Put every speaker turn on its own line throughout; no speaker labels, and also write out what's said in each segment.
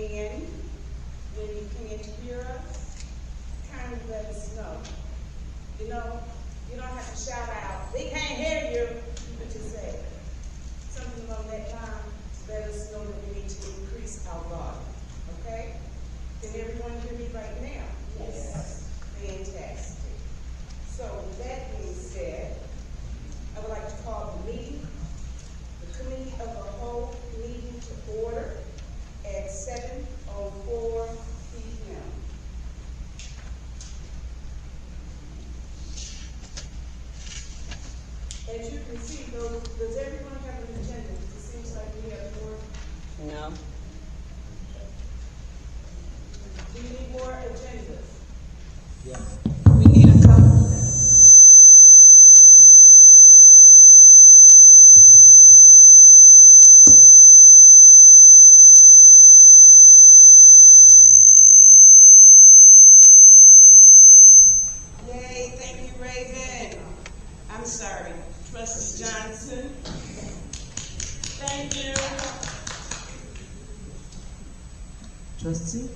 And when you can't hear us, kind of let us know. You know, you don't have to shout out, "We can't hear you." You could just say something along that line to let us know that we need to increase our volume. Okay? Can everyone hear me right now? Yes. Fantastic. So with that being said, I would like to call the meeting, the Committee of the Whole meeting to order at 7:04 p.m. As you can see, does everyone have an agenda? It seems like we have more.
No.
Do you need more agendas?
Yeah. We need a couple.
Yay, thank you, Raven. I'm sorry, Trustee Johnson. Thank you.
Trustee?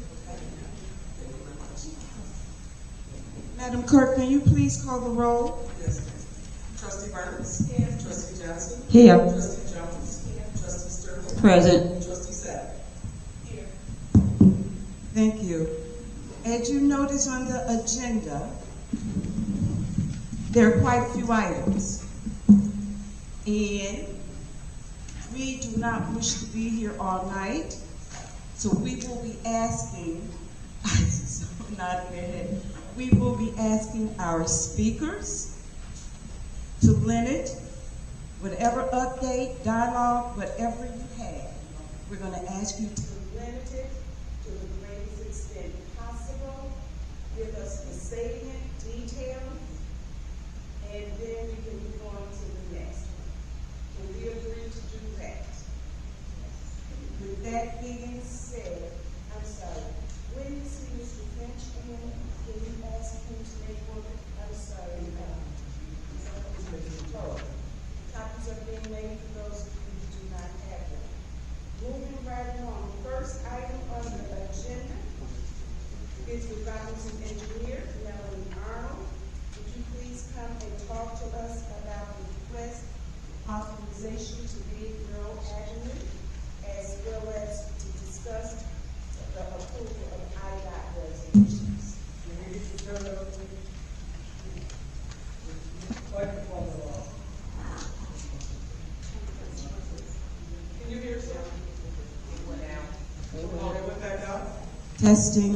Madam Clerk, can you please call the roll?
Yes, ma'am. Trustee Burns?
Here.
Trustee Johnson?
Here.
Trustee Jones?
Here.
Trustee Sterling?
Present.
Trustee Sapp?
Here.
Thank you. As you notice on the agenda, there are quite a few items. And we do not wish to be here all night, so we will be asking, we will be asking our speakers to limit whatever update, dialogue, whatever you have. We're going to ask you to
Limit it to the greatest extent possible. Give us the salient details, and then we can move on to the next one. Can we agree to do that?
With that being said,
I'm sorry. When you see Mr. Finch in, can you ask him to make one? I'm sorry. Copies are being made for those of you who do not have them. Moving right along, first item on the agenda is with Robinson Engineer, Melanie Arnold. Would you please come and talk to us about the request authorization to bid Merle Avenue, as well as to discuss the approval of IDOT resolutions.
Can you hear us? Okay, with that down.
testing.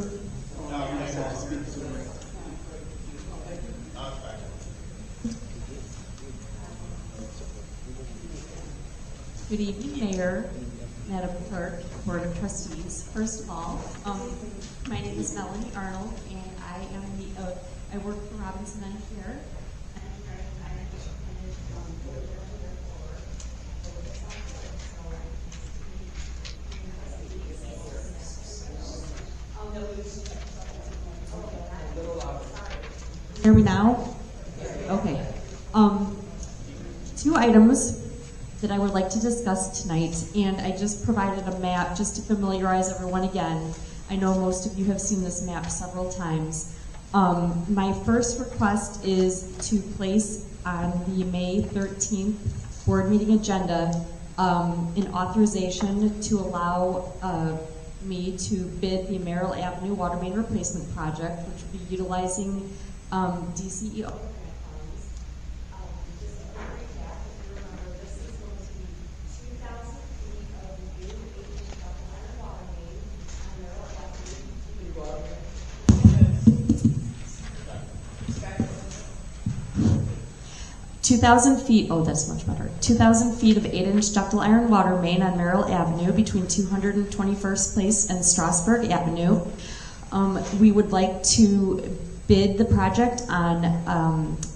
Good evening, Mayor, Madam Clerk, Board of Trustees. First of all, my name is Melanie Arnold, and I am I work for Robinson Engineer. Hear me now? Okay. Two items that I would like to discuss tonight, and I just provided a map just to familiarize everyone again. I know most of you have seen this map several times. My first request is to place on the May 13th board meeting agenda an authorization to allow me to bid the Merrill Avenue Water Main Replacement Project, which will be utilizing DCEO. Oh, that's much better. 2,000 feet of 8-inch ductile iron water main on Merrill Avenue between 221st Place and Strasburg Avenue. We would like to bid the project on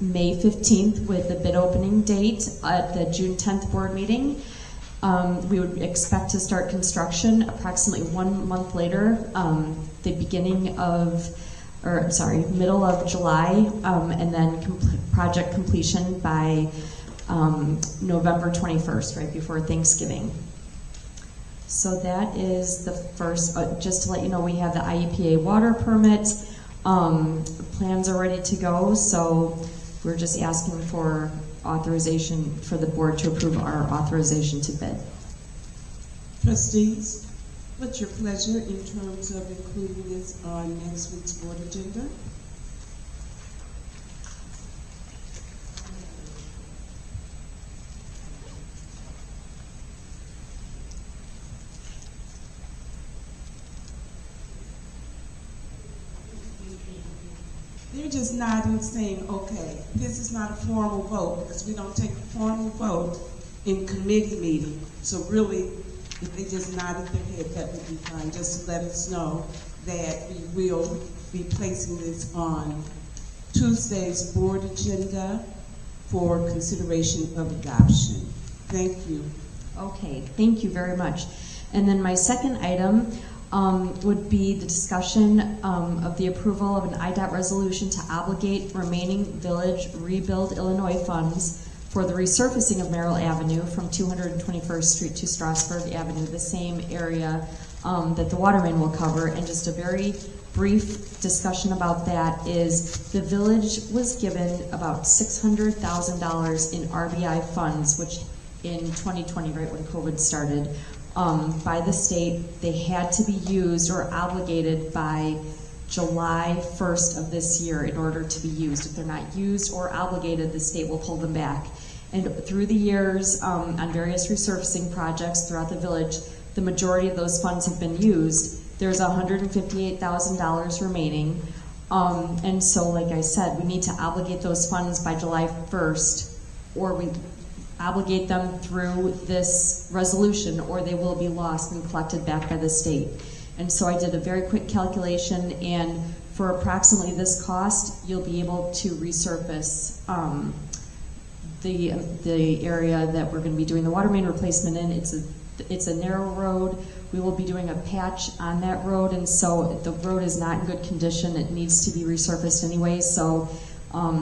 May 15th with the bid opening date at the June 10th board meeting. We would expect to start construction approximately 1 month later, the beginning of, or sorry, middle of July, and then project completion by November 21st, right before Thanksgiving. So that is the first, just to let you know, we have the IEPA water permit. Plans are ready to go, so we're just asking for authorization for the board to approve our authorization to bid.
Trustees, what's your pleasure in terms of including this on next week's board agenda? They're just nodding, saying, okay, this is not a formal vote, because we don't take a formal vote in committee meeting. So really, if they just nodded their head, that would be fine, just to let us know that we will be placing this on Tuesday's board agenda for consideration of adoption. Thank you.
Okay, thank you very much. And then my second item would be the discussion of the approval of an IDOT resolution to obligate remaining Village Rebuild Illinois funds for the resurfacing of Merrill Avenue from 221st Street to Strasburg Avenue, the same area that the water main will cover. And just a very brief discussion about that is the village was given about $600,000 in RBI funds, which in 2020, right when COVID started, by the state. They had to be used or obligated by July 1st of this year in order to be used. If they're not used or obligated, the state will pull them back. And through the years, on various resurfacing projects throughout the village, the majority of those funds have been used. There's $158,000 remaining. And so, like I said, we need to obligate those funds by July 1st, or we obligate them through this resolution, or they will be lost and collected back by the state. And so I did a very quick calculation, and for approximately this cost, you'll be able to resurface the area that we're going to be doing the water main replacement in. It's a narrow road. We will be doing a patch on that road, and so the road is not in good condition. It needs to be resurfaced anyway, so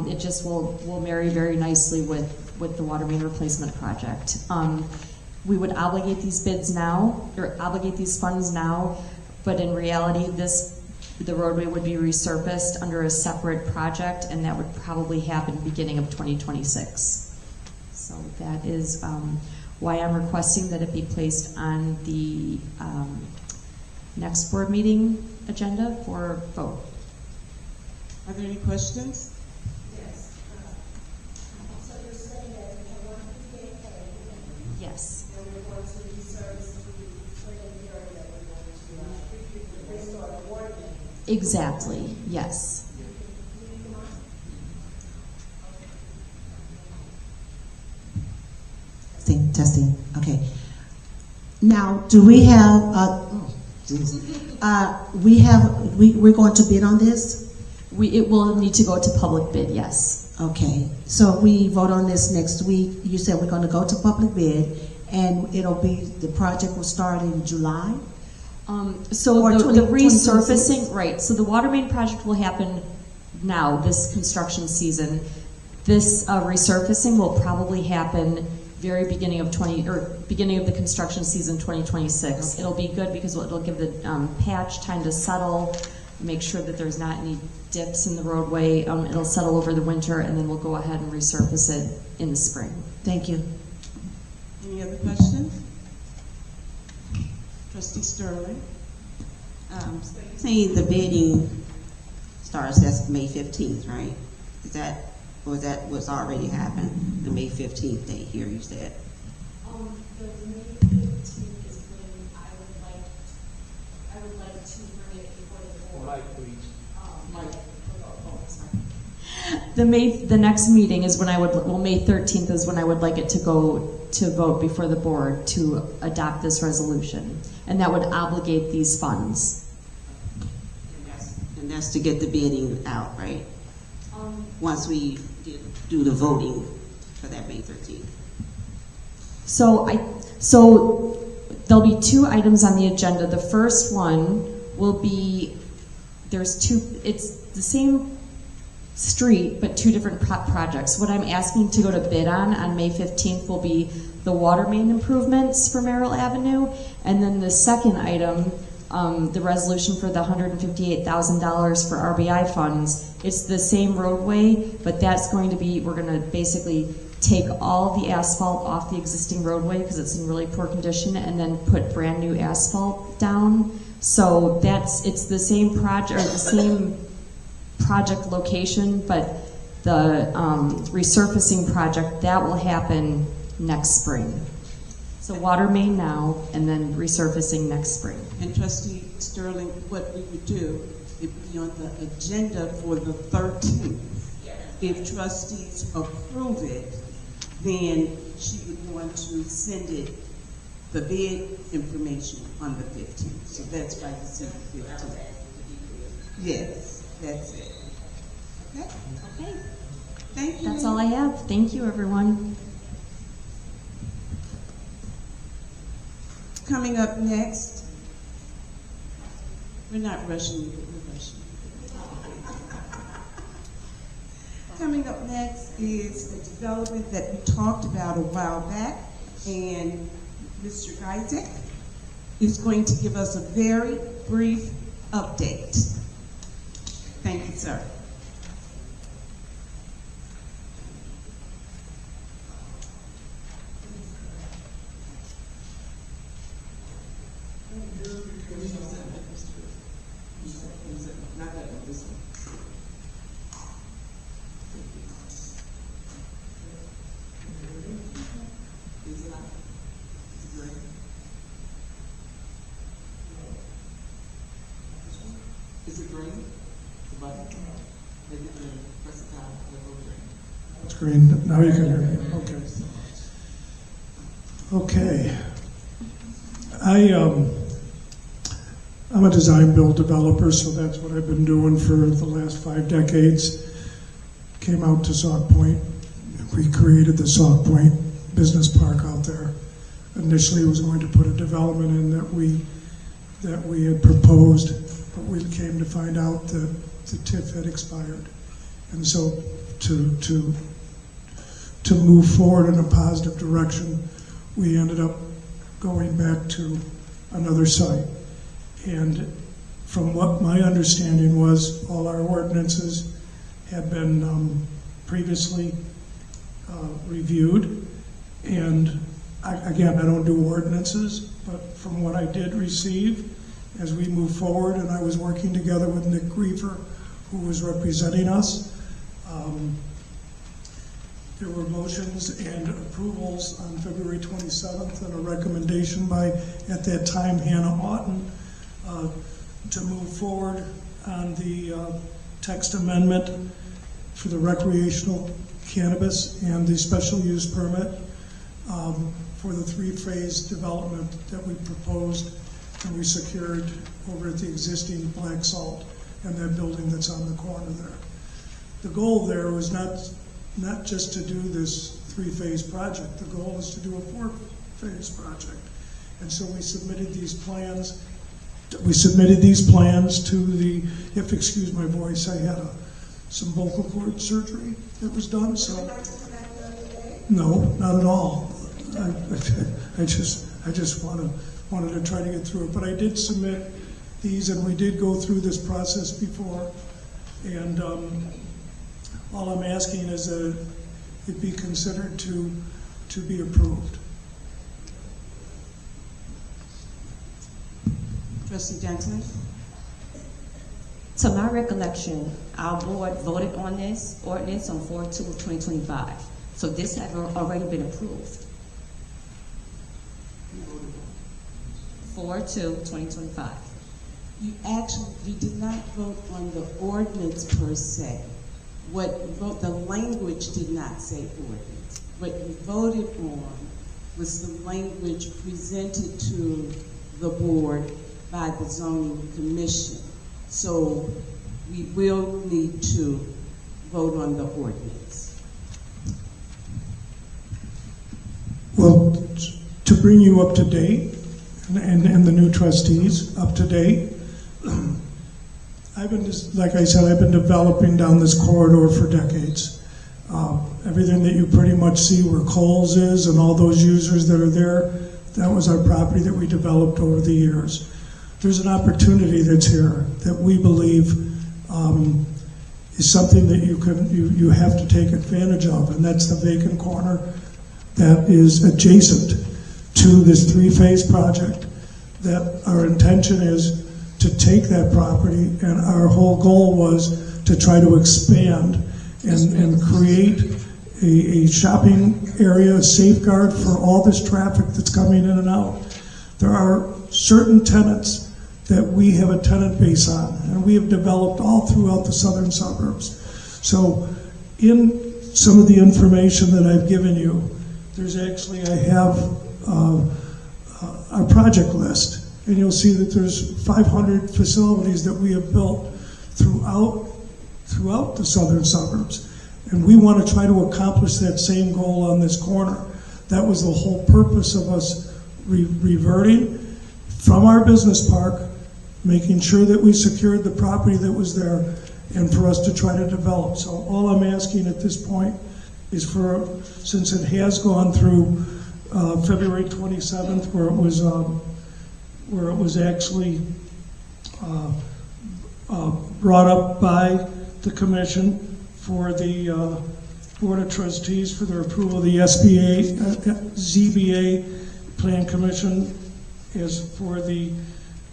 it just will marry very nicely with the water main replacement project. We would obligate these bids now, or obligate these funds now, but in reality, the roadway would be resurfaced under a separate project, and that would probably happen beginning of 2026. So that is why I'm requesting that it be placed on the next board meeting agenda for vote.
Are there any questions?
Yes. Exactly, yes.
Testing. Okay. Now, do we have? We're going to bid on this.
It will need to go to public bid. Yes.
Okay. So if we vote on this next week, you said we're going to go to public bid, and the project will start in July.
So the resurfacing, right? So the water main project will happen now, this construction season. This resurfacing will probably happen very beginning of the construction season 2026. Okay. It'll be good because it'll give the patch time to settle, make sure that there's not any dips in the roadway. It'll settle over the winter, and then we'll go ahead and resurface it in the spring.
Thank you.
Any other questions? Trustee Sterling.
Saying the bidding starts, that's May 15th, right? Is that what's already happened? The May 15th date here, you said?
The May 15th is when I would like to bring it before the board.
Mike, please.
The next meeting is when May 13th is when I would like it to go to vote before the board to adopt this resolution. And that would obligate these funds.
And that's to get the bidding out, right? Once we do the voting for that May 13th.
So there'll be two items on the agenda. The first one will be, it's the same street, but two different projects. What I'm asking to go to bid on May 15th will be the water main improvements for Merrill Avenue, and then the second item, the resolution for the $158,000 for RBI funds. It's the same roadway, but that's going to be, we're going to basically take all the asphalt off the existing roadway because it's in really poor condition, and then put brand new asphalt down. So it's the same project, or the same project location, but the resurfacing project, that will happen next spring. So water main now, and then resurfacing next spring.
And Trustee Sterling, what we would do, it would be on the agenda for the 13th. If trustees approve it, then she would want to send it, the bid information on the 15th. So that's why you see the 15th. Yes, that's it. Okay?
Okay.
Thank you.
That's all I have. Thank you, everyone.
Coming up next, we're not rushing you, but we're rushing you. Coming up next is a development that we talked about a while back, and Mr. Isaac is going to give us a very brief update. Thank you, sir.
Is it green? The button? Press it down, it'll go green.
It's green. Now you can hear me. Okay. I'm a design build developer, so that's what I've been doing for the last 5 decades. Came out to Sauk Point. We created the Sauk Point Business Park out there. Initially, it was going to put a development in that we had proposed, but we came to find out that the TIF had expired. And so to move forward in a positive direction, we ended up going back to another site. And from what my understanding was, all our ordinances had been previously reviewed. And again, I don't do ordinances, but from what I did receive, as we move forward, and I was working together with Nick Griefer, who was representing us, there were motions and approvals on February 27th and a recommendation by, at that time, Hannah Oughton, to move forward on the text amendment for the recreational cannabis and the special use permit for the 3-phase development that we proposed and we secured over at the existing Black Salt and that building that's on the corner there. The goal there was not just to do this 3-phase project. The goal is to do a 4-phase project. And so we submitted these plans. We submitted these plans to the, if excuse my voice, I had some vocal cord surgery that was done, so. No, not at all. I just wanted to try to get through it. But I did submit these, and we did go through this process before. And all I'm asking is that it be considered to be approved.
Trustee Johnson?
To my recollection, our board voted on this ordinance on 4/2/2025. So this had already been approved. 4/2/2025.
You did not vote on the ordinance per se. The language did not say ordinance. What you voted on was the language presented to the board by the zoning commission. So we will need to vote on the ordinance.
Well, to bring you up to date, and the new trustees up to date, I like I said, I've been developing down this corridor for decades. Everything that you pretty much see where Kohl's is and all those users that are there, that was our property that we developed over the years. There's an opportunity that's here that we believe is something that you have to take advantage of, and that's the vacant corner that is adjacent to this three-phase project. That our intention is to take that property, and our whole goal was to try to expand and create a shopping area, a safeguard for all this traffic that's coming in and out. There are certain tenants that we have a tenant base on, and we have developed all throughout the southern suburbs. So in some of the information that I've given you, there's actually, I have our project list, and you'll see that there's 500 facilities that we have built throughout the southern suburbs. And we want to try to accomplish that same goal on this corner. That was the whole purpose of us reverting from our business park, making sure that we secured the property that was there, and for us to try to develop. So all I'm asking at this point is for, since it has gone through February 27th, where it was actually brought up by the commission for the Board of Trustees for their approval of the ZBA Plan Commission is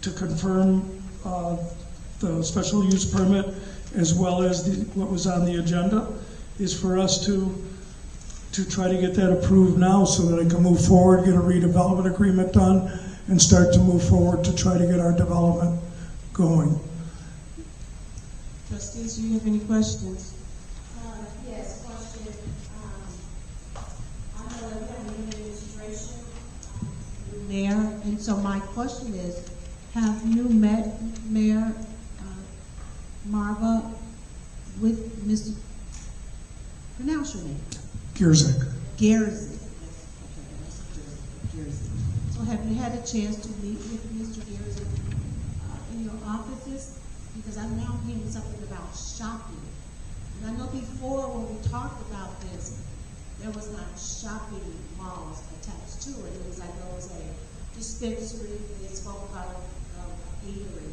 to confirm the special use permit, as well as what was on the agenda, is for us to try to get that approved now so that I can move forward, get a redevelopment agreement done, and start to move forward to try to get our development going.
Trustees, do you have any questions?
Yes, question. I know that we have new administration, new mayor, and so my question is, have you met Mayor Marva with Mr. Pronounce your name.
Gierzik.
Garrison. So have you had a chance to meet with Mr. Garrison in your offices? Because I'm now hearing something about shopping. And I know before when we talked about this, there was not shopping malls attached to it. It was like there was a dispensary, they spoke about eatery.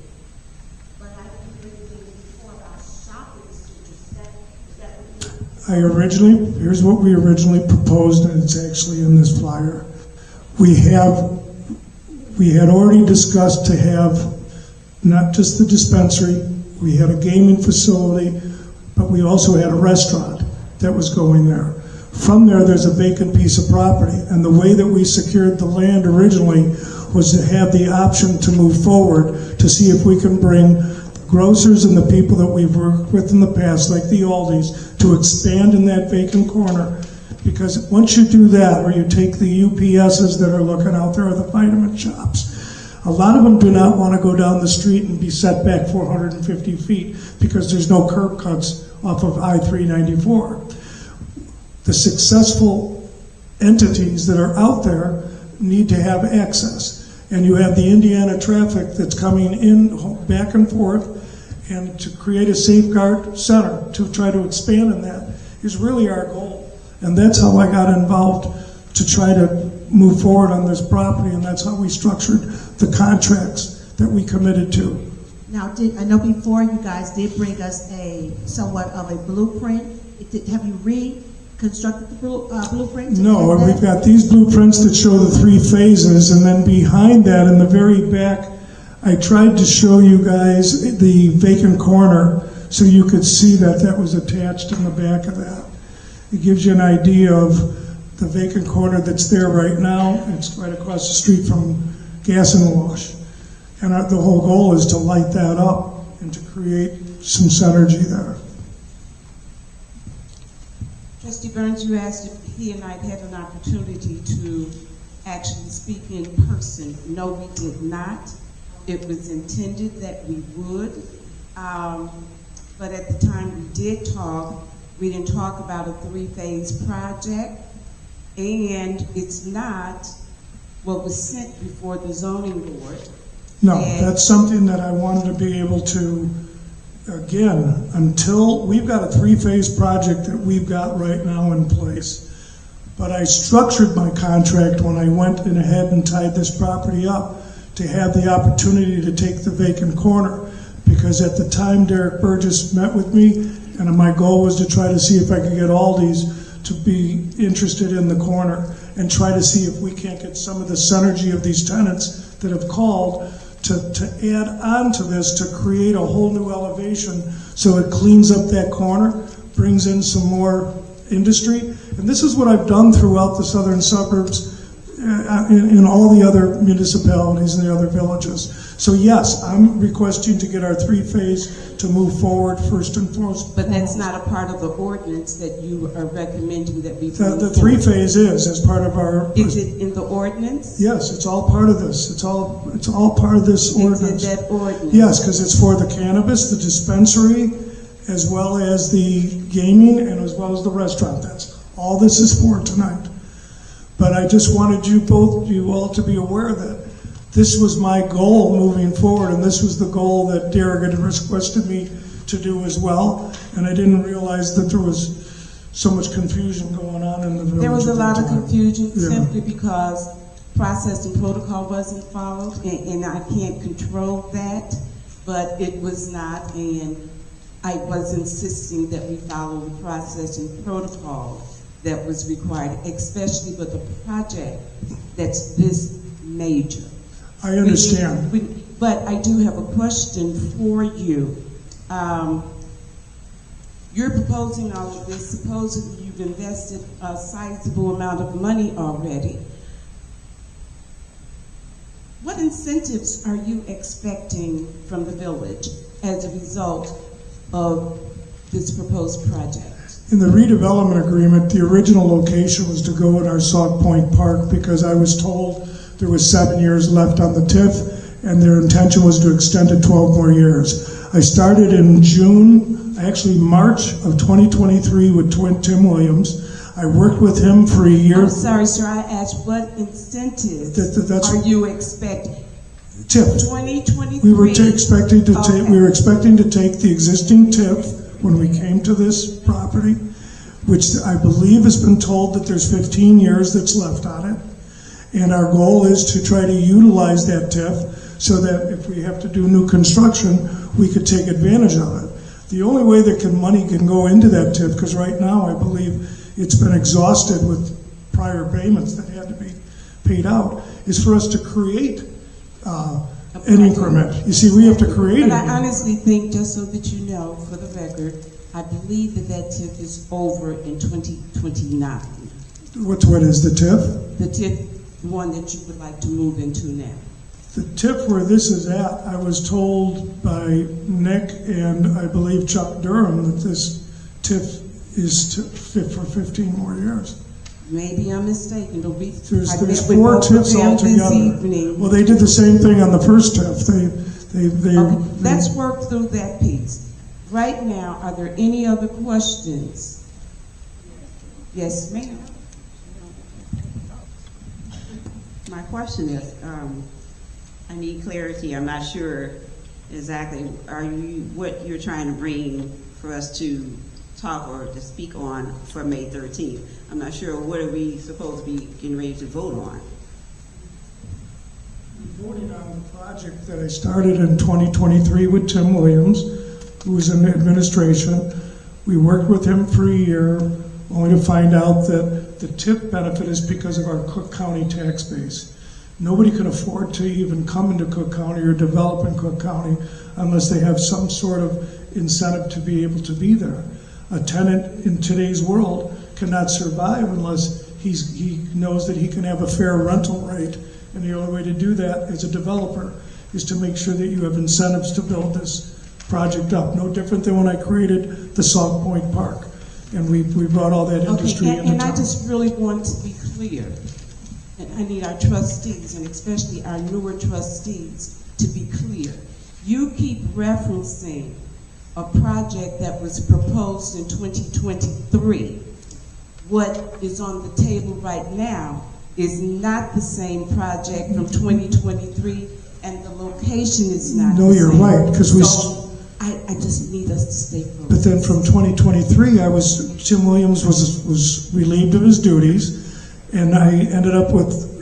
But I didn't hear anything before about shopping centers. Is that what you
Here's what we originally proposed, and it's actually in this flyer. We had already discussed to have not just the dispensary, we had a gaming facility, but we also had a restaurant that was going there. From there, there's a vacant piece of property, and the way that we secured the land originally was to have the option to move forward to see if we can bring grocers and the people that we've worked with in the past, like the Aldi's, to expand in that vacant corner. Because once you do that, or you take the UPSs that are looking out there, or the vitamin shops, a lot of them do not want to go down the street and be set back 450 feet because there's no curb cuts off of I-394. The successful entities that are out there need to have access. And you have the Indiana traffic that's coming in back and forth, and to create a safeguard center to try to expand in that is really our goal. And that's how I got involved to try to move forward on this property, and that's how we structured the contracts that we committed to.
Now, I know before you guys did bring us a somewhat of a blueprint. Have you reconstructed the blueprint?
No, and we've got these blueprints that show the 3 phases, and then behind that, in the very back, I tried to show you guys the vacant corner so you could see that that was attached in the back of that. It gives you an idea of the vacant corner that's there right now. It's right across the street from Gas and Wash. And the whole goal is to light that up and to create some synergy there.
Trustee Burns, you asked if he and I had an opportunity to actually speak in person. No, we did not. It was intended that we would, but at the time we did talk, we didn't talk about a 3-phase project, and it's not what was sent before the zoning board.
No, that's something that I wanted to be able to again, until, we've got a three-phase project that we've got right now in place. But I structured my contract when I went in ahead and tied this property up to have the opportunity to take the vacant corner. Because at the time Derek Burgess met with me, and my goal was to try to see if I could get Aldi's to be interested in the corner and try to see if we can't get some of the synergy of these tenants that have called to add on to this, to create a whole new elevation so it cleans up that corner, brings in some more industry. And this is what I've done throughout the southern suburbs in all the other municipalities and the other villages. So yes, I'm requesting to get our three-phase to move forward first and foremost.
But that's not a part of the ordinance that you are recommending that we
The
move forward.
three-phase is as part of our.
Is it in the ordinance?
Yes, it's all part of this. It's all part of this ordinance.
It's in that ordinance?
Yes, because it's for the cannabis, the dispensary, as well as the gaming, and as well as the restaurant. That's all this is for tonight. But I just wanted you all to be aware that this was my goal moving forward, and this was the goal that Derek had requested me to do as well. And I didn't realize that there was so much confusion going on in the village.
There was a
at that
lot of
time.
confusion
Yeah.
simply because process and protocol wasn't followed, and I can't control that, but it was not, and I was insisting that we follow the process and protocol that was required, especially with a project that's this major.
I understand.
But I do have a question for you. You're proposing all of this, supposedly you've invested a sizable amount of money already. What incentives are you expecting from the village as a result of this proposed project?
In the redevelopment agreement, the original location was to go in our Sauk Point Park because I was told there was 7 years left on the TIF and their intention was to extend it 12 more years. I started in March of 2023 with Tim Williams. I worked with him for a year.
I'm sorry, sir, I asked what incentives
That's
are you expecting?
TIF.
2023?
We were expecting to take.
Okay.
We were expecting to take the existing TIF when we came to this property, which I believe has been told that there's 15 years that's left on it. And our goal is to try to utilize that TIF so that if we have to do new construction, we could take advantage of it. The only way that money can go into that TIF, because right now I believe it's been exhausted with prior payments that had to be paid out, is for us to create an increment. You see, we have to create it.
But I honestly think, just so that you know, for the record, I believe that TIF is over in 2029.
What is the TIF?
The TIF, the one that you would like to move into now.
The TIF where this is at, I was told by Nick and I believe Chuck Durham that this TIF is fit for 15 more years.
Maybe I'm mistaken, but
There's
I met with
4
both of
TIFs
them this
altogether.
evening.
Well, they did the same thing on the first TIF.
Okay, let's work through that piece. Right now, are there any other questions? Yes, ma'am.
My question is, I need clarity. I'm not sure exactly what you're trying to bring for us to talk or to speak on for May 13th. I'm not sure what are we supposed to be getting ready to vote on.
Voting on the project that I started in 2023 with Tim Williams, who was in administration. We worked with him for a year, only to find out that the TIF benefit is because of our Cook County tax base. Nobody can afford to even come into Cook County or develop in Cook County unless they have some sort of incentive to be able to be there. A tenant in today's world cannot survive unless he knows that he can have a fair rental rate. And the only way to do that as a developer is to make sure that you have incentives to build this project up. No different than when I created the Sauk Point Park. And we brought all that industry into town.
And I just really want to be clear. And I need our trustees, and especially our newer trustees, to be clear. You keep referencing a project that was proposed in 2023. What is on the table right now is not the same project from 2023, and the location is not
No,
the
you're
same.
right, because we...
So I just need us to stay focused.
But then from 2023, Tim Williams was relieved of his duties, and I ended up with,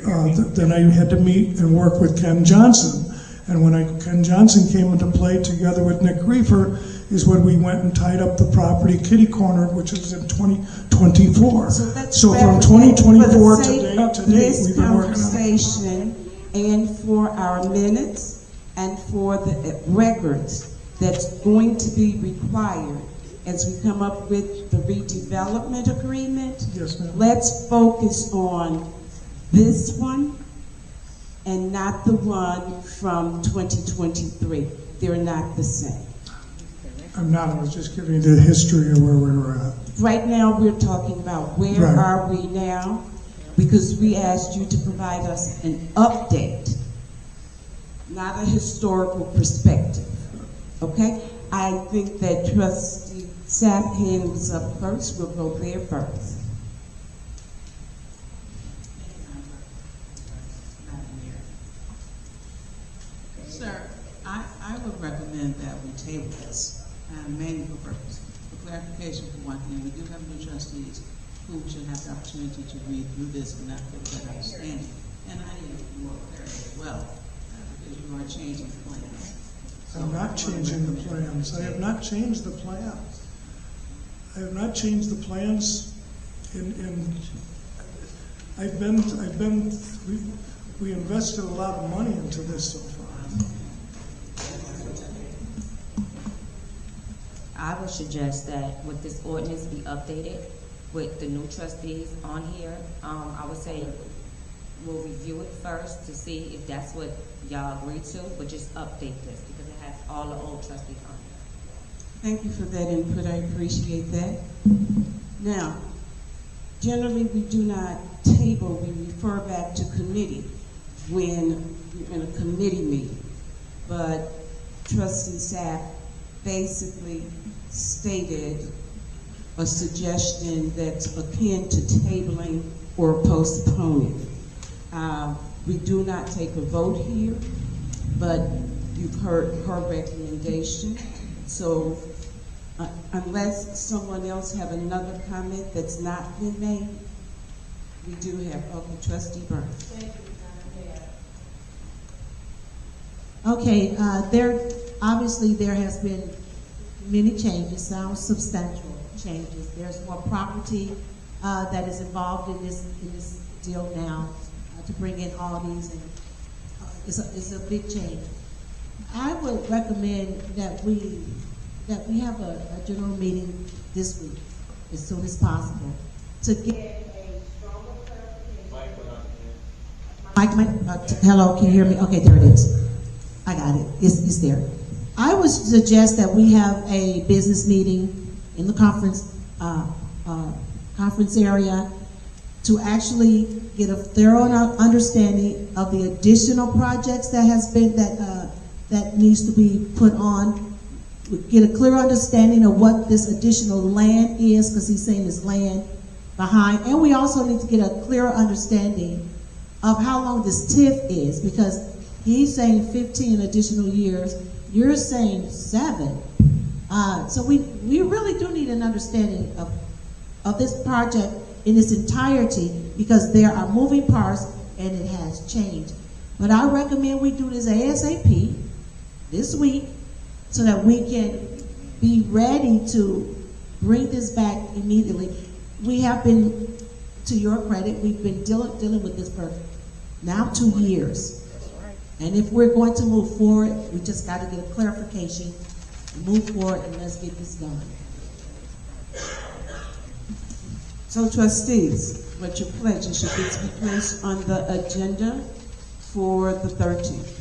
then I had to meet and work with Ken Johnson. And when Ken Johnson came into play together with Nick Griefer, is when we went and tied up the property kitty corner, which is in 2024. So from 2024 to date, we've been working on it.
And for our minutes and for the records that's going to be required as we come up with the redevelopment agreement.
Yes, ma'am.
Let's focus on this one and not the one from 2023. They're not the same.
I'm not, I was just giving you the history of where we were at.
Right now, we're talking about where
Right.
are we now, because we asked you to provide us an update, not a historical perspective, okay? I think that Trustee Sapp hand was up first. We'll go there first.
Sir, I would recommend that we table this, mainly for purpose. For clarification, for one thing, we do have new trustees who should have the opportunity to read through this and not get a better understanding. And I need more clarity as well, because you are changing the plans. So
I'm not changing the plans. I have not changed the plans. I have not changed the plans we invested a lot of money into this so far.
I would suggest that with this ordinance be updated with the new trustees on here. I would say we'll review it first to see if that's what y'all agree to, but just update this because it has all the old trustees on here.
Thank you for that input. I appreciate that. Now, generally, we do not table. We refer back to committee when we're in a committee meeting. But Trustee Sapp basically stated a suggestion that's akin to tabling or postponing. We do not take a vote here, but you've heard her recommendation. So unless someone else have another comment that's not been made, we do have, okay, Trustee Burns.
Thank you,
Okay, obviously there has been many changes, some substantial changes. There's more property that is involved in this deal now to bring in all these, and it's a big change. I would recommend that we have a general meeting this week, as soon as possible, to get a stronger clarification. Hello, can you hear me? Okay, there it is. I got it. It's there. I would suggest that we have a business meeting in the conference area to actually get a thorough understanding of the additional projects that has been that needs to be put on. Get a clear understanding of what this additional land is, because he's saying it's land behind, and we also need to get a clearer understanding of how long this TIF is, because he's saying 15 additional years. You're saying 7. So we really do need an understanding of this project in its entirety, because there are moving parts and it has changed. But I recommend we do this ASAP this week so that we can be ready to bring this back immediately. We have been, to your credit, we've been dealing with this for now 2 years. And if we're going to move forward, we just got to get a clarification, move forward, and let's get this done.
So trustees, what's your pledge? Should this be placed on the agenda for the 13th?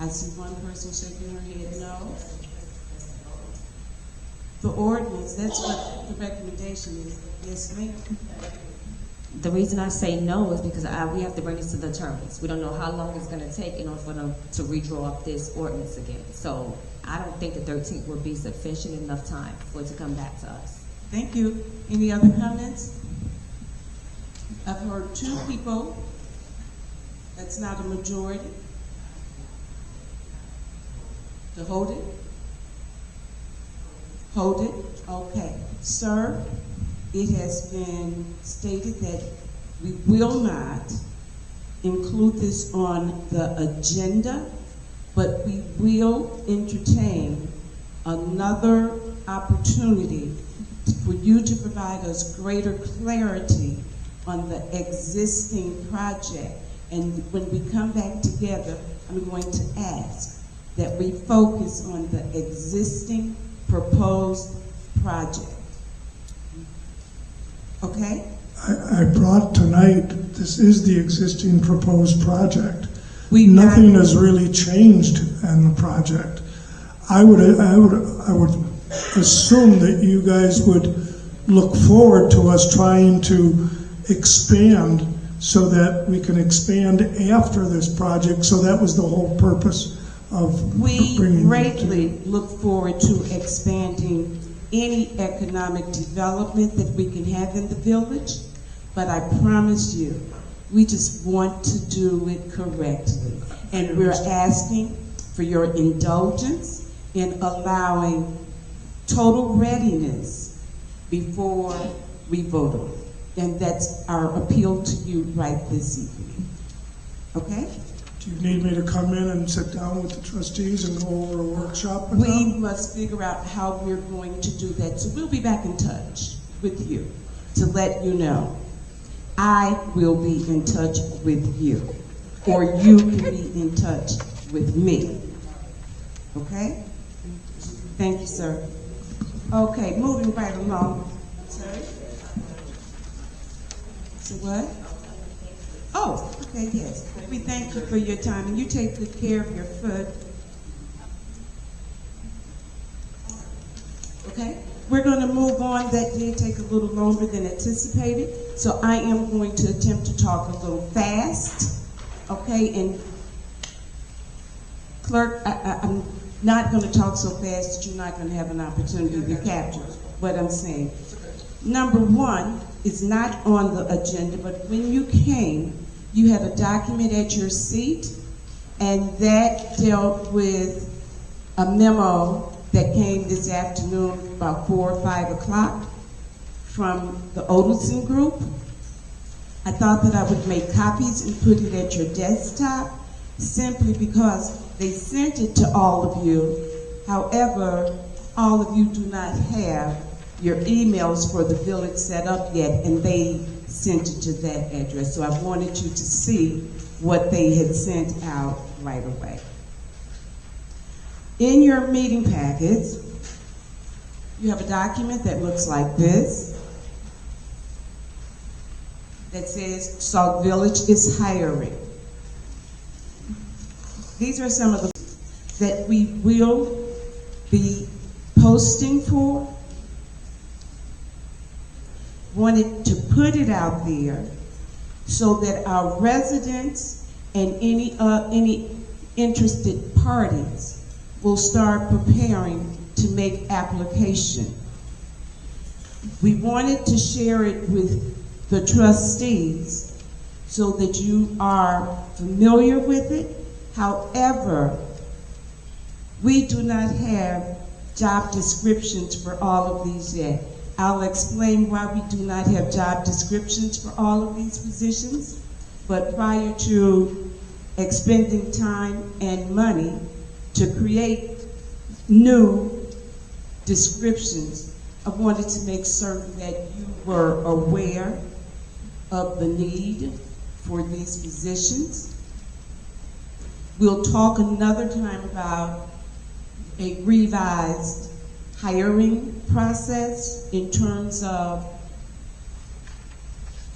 I see one person shaking her head no. The ordinance, that's what the recommendation is. Yes, ma'am.
The reason I say no is because we have to bring this to the attorneys. We don't know how long it's going to take in order for them to redraw up this ordinance again. So I don't think the 13th would be sufficient enough time for it to come back to us.
Thank you. Any other comments? I've heard 2 people. That's not a majority. To hold it? Hold it? Okay. Sir, it has been stated that we will not include this on the agenda, but we will entertain another opportunity for you to provide us greater clarity on the existing project. And when we come back together, I'm going to ask that we focus on the existing proposed project. Okay?
I brought tonight, this is the existing proposed project.
We've
Nothing
not-
has really changed in the project. I would assume that you guys would look forward to us trying to expand so that we can expand after this project. So that was the whole purpose of
We
bringing it to.
greatly look forward to expanding any economic development that we can have in the village, but I promise you, we just want to do it correctly. And we're asking for your indulgence in allowing total readiness before we vote on it. And that's our appeal to you right this evening. Okay?
Do you need me to come in and sit down with the trustees and go over a workshop with
We
them?
must figure out how we're going to do that. So we'll be back in touch with you to let you know. I will be in touch with you, or you can be in touch with me. Okay? Thank you, sir. Okay, moving right along. Sorry? So what? Oh, okay, yes. We thank you for your time, and you take good care of your foot. Okay? We're going to move on. That did take a little longer than anticipated, so I am going to attempt to talk a little fast. Okay? And clerk, I'm not going to talk so fast that you're not going to have an opportunity to capture what I'm saying. Number one is not on the agenda, but when you came, you had a document at your seat, and that dealt with a memo that came this afternoon about 4 or 5 o'clock from the Odelson Group. I thought that I would make copies and put it at your desktop simply because they sent it to all of you. However, all of you do not have your emails for the village set up yet, and they sent it to that address. So I wanted you to see what they had sent out right away. In your meeting packets, you have a document that looks like this that says Sauk Village is hiring. These are some of the that we will be posting for. Wanted to put it out there so that our residents and any interested parties will start preparing to make application. We wanted to share it with the trustees so that you are familiar with it. However, we do not have job descriptions for all of these yet. I'll explain why we do not have job descriptions for all of these positions, but prior to expending time and money to create new descriptions, I wanted to make certain that you were aware of the need for these positions. We'll talk another time about a revised hiring process in terms of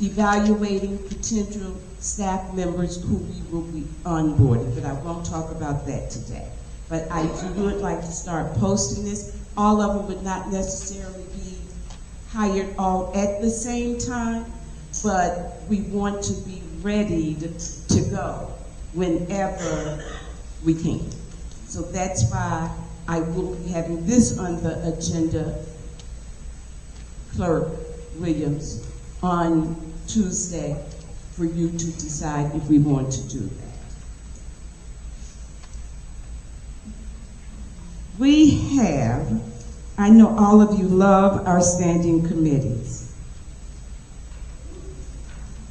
evaluating potential staff members who we will be onboarding, but I won't talk about that today. But I would like to start posting this. All of them would not necessarily be hired all at the same time, but we want to be ready to go whenever we can. So that's why I will be having this on the agenda, Clerk Williams, on Tuesday for you to decide if we want to do that. We have, I know all of you love our standing committees.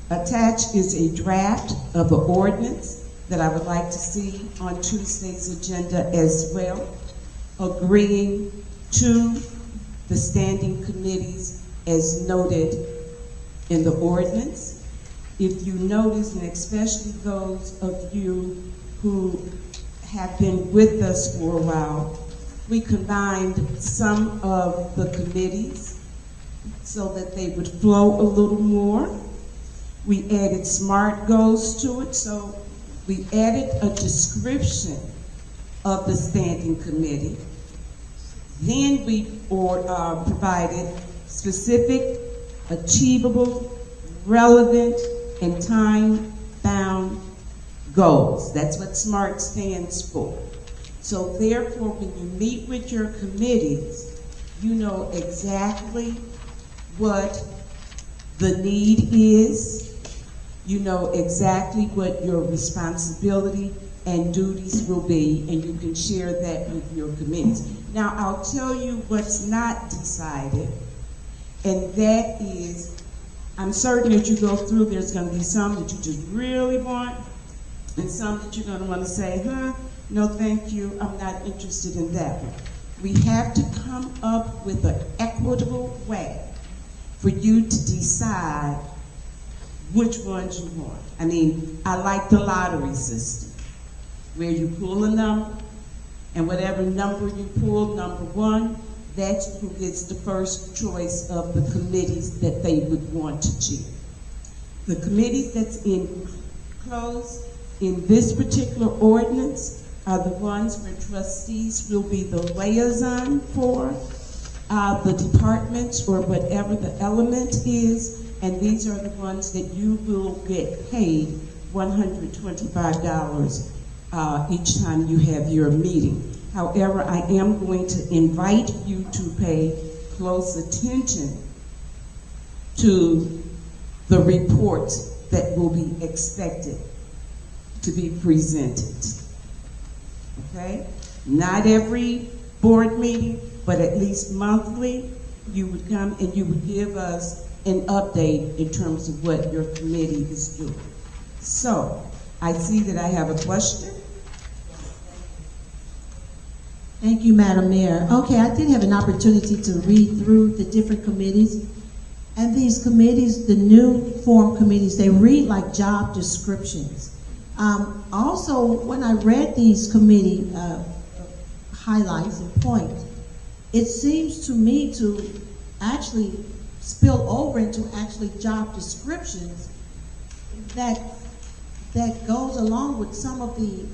Attached is a draft of the ordinance that I would like to see on Tuesday's agenda as well, agreeing to the standing committees as noted in the ordinance. If you notice, and especially those of you who have been with us for a while, we combined some of the committees so that they would flow a little more. We added SMART goals to it, so we added a description of the standing committee. Then we provided specific, achievable, relevant, and time-bound goals. That's what SMART stands for. So therefore, when you meet with your committees, you know exactly what the need is. You know exactly what your responsibility and duties will be, and you can share that with your committees. Now, I'll tell you what's not decided, and that is, I'm certain as you go through, there's going to be some that you just really want, and some that you're going to want to say, no thank you, I'm not interested in that one. We have to come up with an equitable way for you to decide which ones you want. I mean, I like the lottery system, where you pull a number, and whatever number you pull, number one, that's who gets the first choice of the committees that they would want to chair. The committees that's enclosed in this particular ordinance are the ones where trustees will be the liaison for the departments or whatever the element is, and these are the ones that you will get paid $125 each time you have your meeting. However, I am going to invite you to pay close attention to the reports that will be expected to be presented. Okay? Not every board meeting, but at least monthly, you would come and you would give us an update in terms of what your committee is doing. So, I see that I have a question.
Thank you, Madam Mayor. Okay, I did have an opportunity to read through the different committees. And these committees, the new form committees, they read like job descriptions. Also, when I read these committee highlights and points, it seems to me to actually spill over into actually job descriptions that goes along with some of the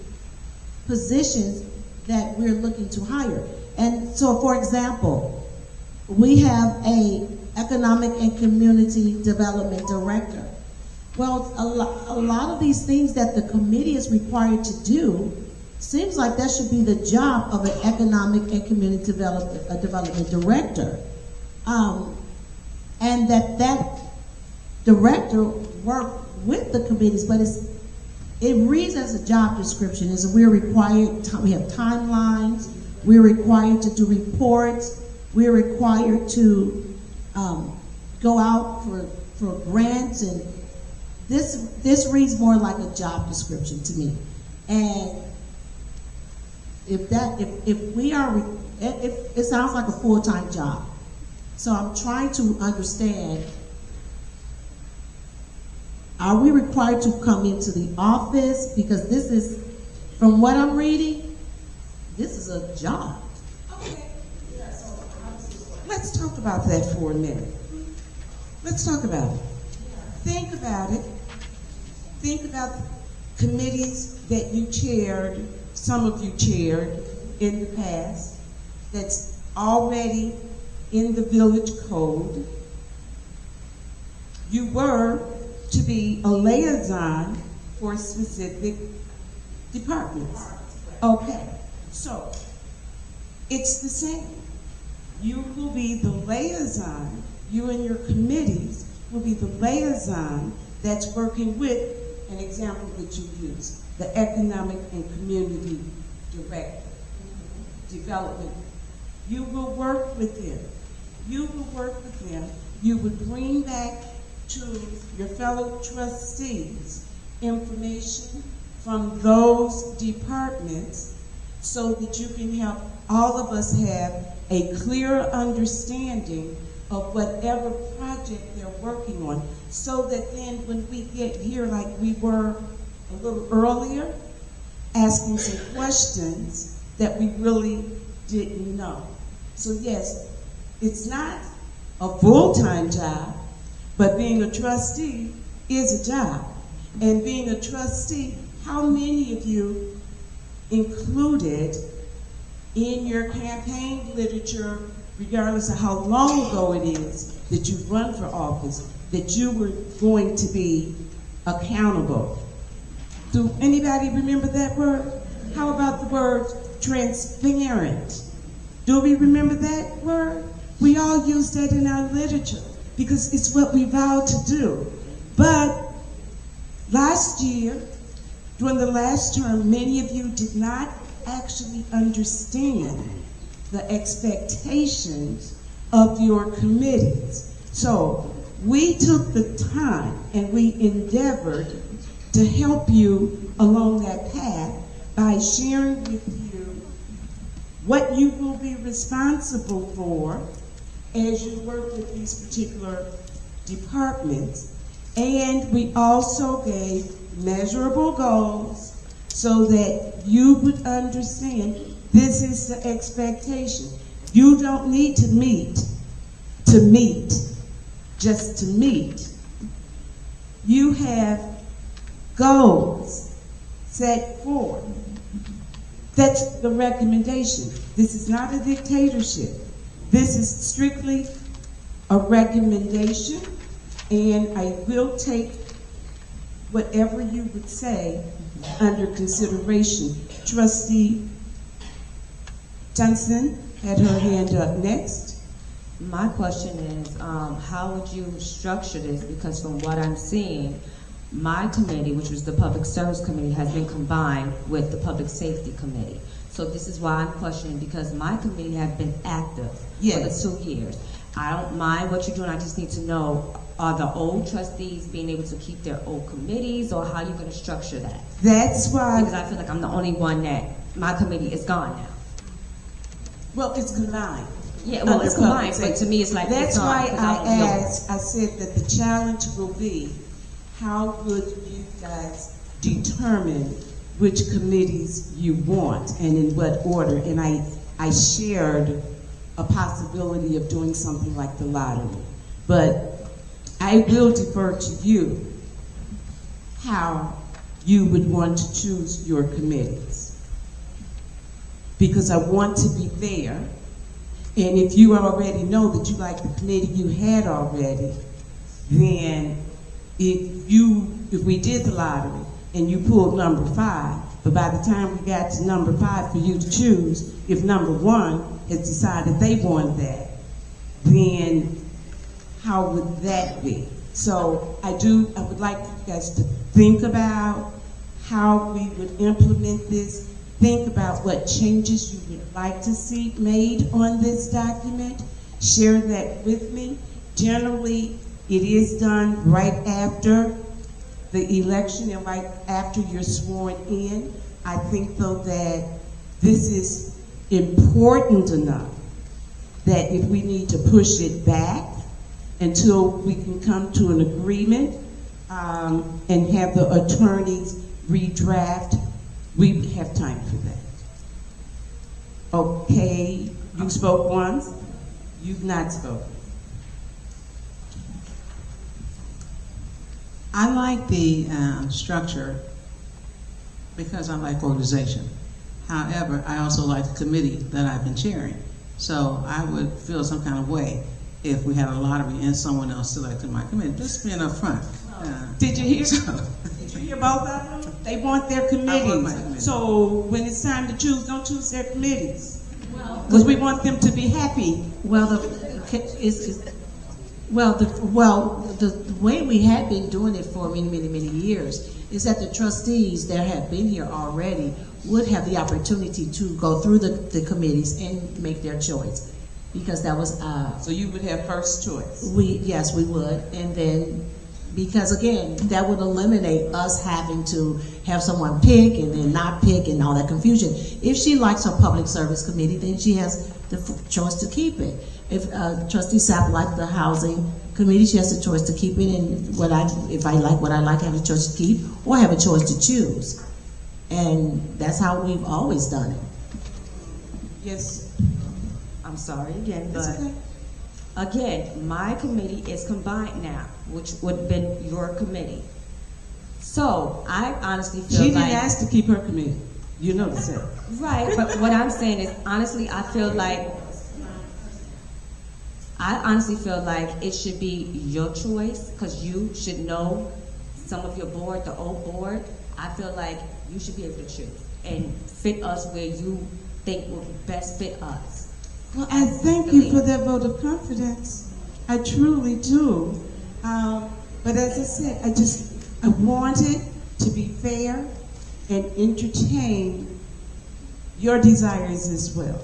positions that we're looking to hire. And so, for example, we have a economic and community development director. Well, a lot of these things that the committee is required to do seems like that should be the job of an economic and community development director. And that director work with the committees, but it reads as a job description. We're required, we have timelines, we're required to do reports, we're required to go out for grants, and this reads more like a job description to me. And it sounds like a full-time job. So I'm trying to understand, are we required to come into the office? Because this is, from what I'm reading, this is a job.
Okay. Let's talk about that for a minute. Let's talk about it. Think about it. Think about committees that you chaired, some of you chaired in the past, that's already in the village code. You were to be a liaison for specific departments. Okay, so it's the same. You will be the liaison, you and your committees will be the liaison that's working with an example that you used, the economic and community director. development. You will work with them. You will work with them. You would bring back to your fellow trustees information from those departments so that you can help all of us have a clearer understanding of whatever project they're working on, so that then when we get here, like we were a little earlier, asking some questions that we really didn't know. So yes, it's not a full-time job, but being a trustee is a job. And being a trustee, how many of you included in your campaign literature, regardless of how long ago it is that you run for office, that you were going to be accountable? Do anybody remember that word? How about the word transparent? Do we remember that word? We all use that in our literature because it's what we vowed to do. But last year, during the last term, many of you did not actually understand the expectations of your committees. So we took the time and we endeavored to help you along that path by sharing with you what you will be responsible for as you work with these particular departments. And we also gave measurable goals so that you would understand this is the expectation. You don't need to meet, just to meet. You have goals set forth. That's the recommendation. This is not a dictatorship. This is strictly a recommendation, and I will take whatever you would say under consideration. Trustee Johnson had her hand up next.
My question is, how would you structure this? Because from what I'm seeing, my committee, which was the Public Service Committee, has been combined with the Public Safety Committee. So this is why I'm questioning, because my committee has been active for the 2 years. I don't mind what you're doing, I just need to know, are the old trustees being able to keep their old committees, or how are you going to structure that?
That's why.
Because I feel like I'm the only one that, my committee is gone now.
Well, it's combined.
Yeah, well, it's combined, but to me it's like
that's
it's gone,
why
'cause
I
don't know.
asked, I said that the challenge will be, how would you guys determine which committees you want and in what order? And I shared a possibility of doing something like the lottery. But I will defer to you how you would want to choose your committees. Because I want to be fair, and if you already know that you like the committee you had already, then if we did the lottery and you pulled number 5, but by the time we got to number 5 for you to choose, if number 1 has decided they want that, then how would that be? So I would like you guys to think about how we would implement this. Think about what changes you would like to see made on this document. Share that with me. Generally, it is done right after the election and right after you're sworn in. I think, though, that this is important enough that if we need to push it back until we can come to an agreement and have the attorneys redraft, we have time for that. Okay, you spoke once, you've not spoken.
I like the structure because I like organization. However, I also like the committee that I've been chairing. So I would feel some kind of way if we had a lottery and someone else selected my committee. Just being up front.
Did you hear? Did you hear both of them? They want their committees.
committee.
So when it's time to choose, don't choose their committees. Because we want them to be happy.
Well, the way we had been doing it for many years is that the trustees that have been here already would have the opportunity to go through the committees and make their choice. Because that was,
So you would have first choice.
yes, we would. And then, because again, that would eliminate us having to have someone pick and then not pick and all that confusion. If she likes her public service committee, then she has the choice to keep it. If Trustee Sapp likes the housing committee, she has the choice to keep it, and if I like what I like, I have a choice to keep, or I have a choice to choose. And that's how we've always done it.
Yes.
I'm sorry again,
It's
but
okay.
again, my committee is combined now, which would have been your committee. So I honestly feel
She didn't
like
ask to keep her committee. You notice that.
right, but what I'm saying is honestly, I honestly feel like it should be your choice because you should know some of your board, the old board. I feel like you should be able to choose and fit us where you think will best fit us.
Well, I thank you for that vote of confidence. I truly do. But as I said, I wanted to be fair and entertain your desires as well.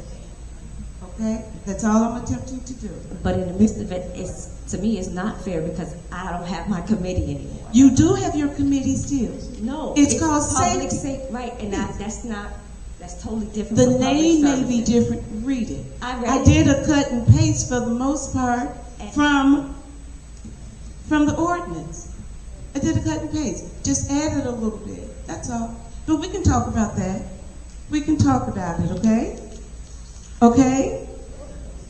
Okay? That's all I'm attempting to do.
But in the midst of it, to me, it's not fair because I don't have my committee anymore.
You do have your committee still.
No,
It's called
public
safety.
right? And that's totally different.
The
from public
name may be
services.
different. Read it.
I read
I
it.
did a cut and paste for the most part from the ordinance. I did a cut and paste. Just added a little bit. That's all. But we can talk about that. We can talk about it, okay? Okay?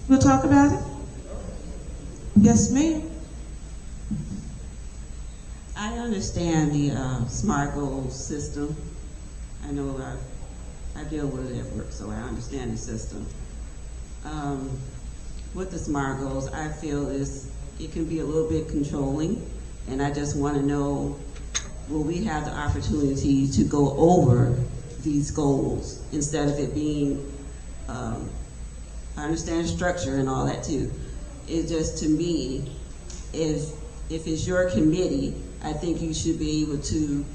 We'll talk about it? Yes, ma'am.
I understand the SMART goals system. I know I deal with it at work, so I understand the system. With the SMART goals, I feel it can be a little bit controlling, and I just want to know, will we have the opportunity to go over these goals instead of it being, I understand structure and all that too. It's just, to me, if it's your committee, I think you should be able to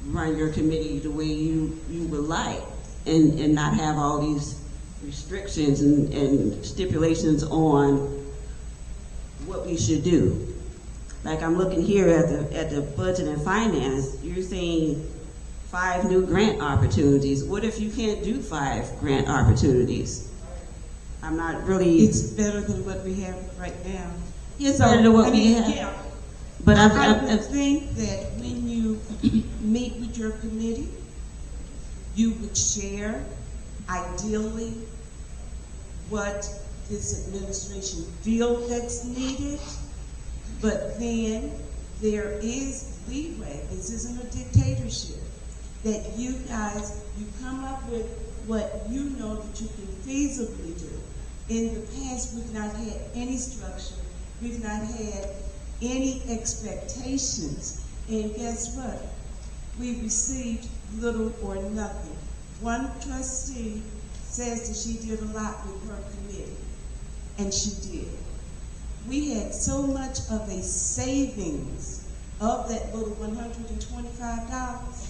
run your committee the way you would like and not have all these restrictions and stipulations on what we should do. Like I'm looking here at the budget and finance, you're saying 5 new grant opportunities. What if you can't do 5 grant opportunities? I'm not really.
It's better than what we have right now.
It's better than what we have.
Yeah.
But
I would think that when you meet with your committee, you would share, ideally, what this administration feels that's needed, but then there is leeway. This isn't a dictatorship. That you guys, you come up with what you know that you can feasibly do. In the past, we've not had any structure. We've not had any expectations. And guess what? We received little or nothing. One trustee says that she did a lot with her committee, and she did. We had so much of a savings of that little $125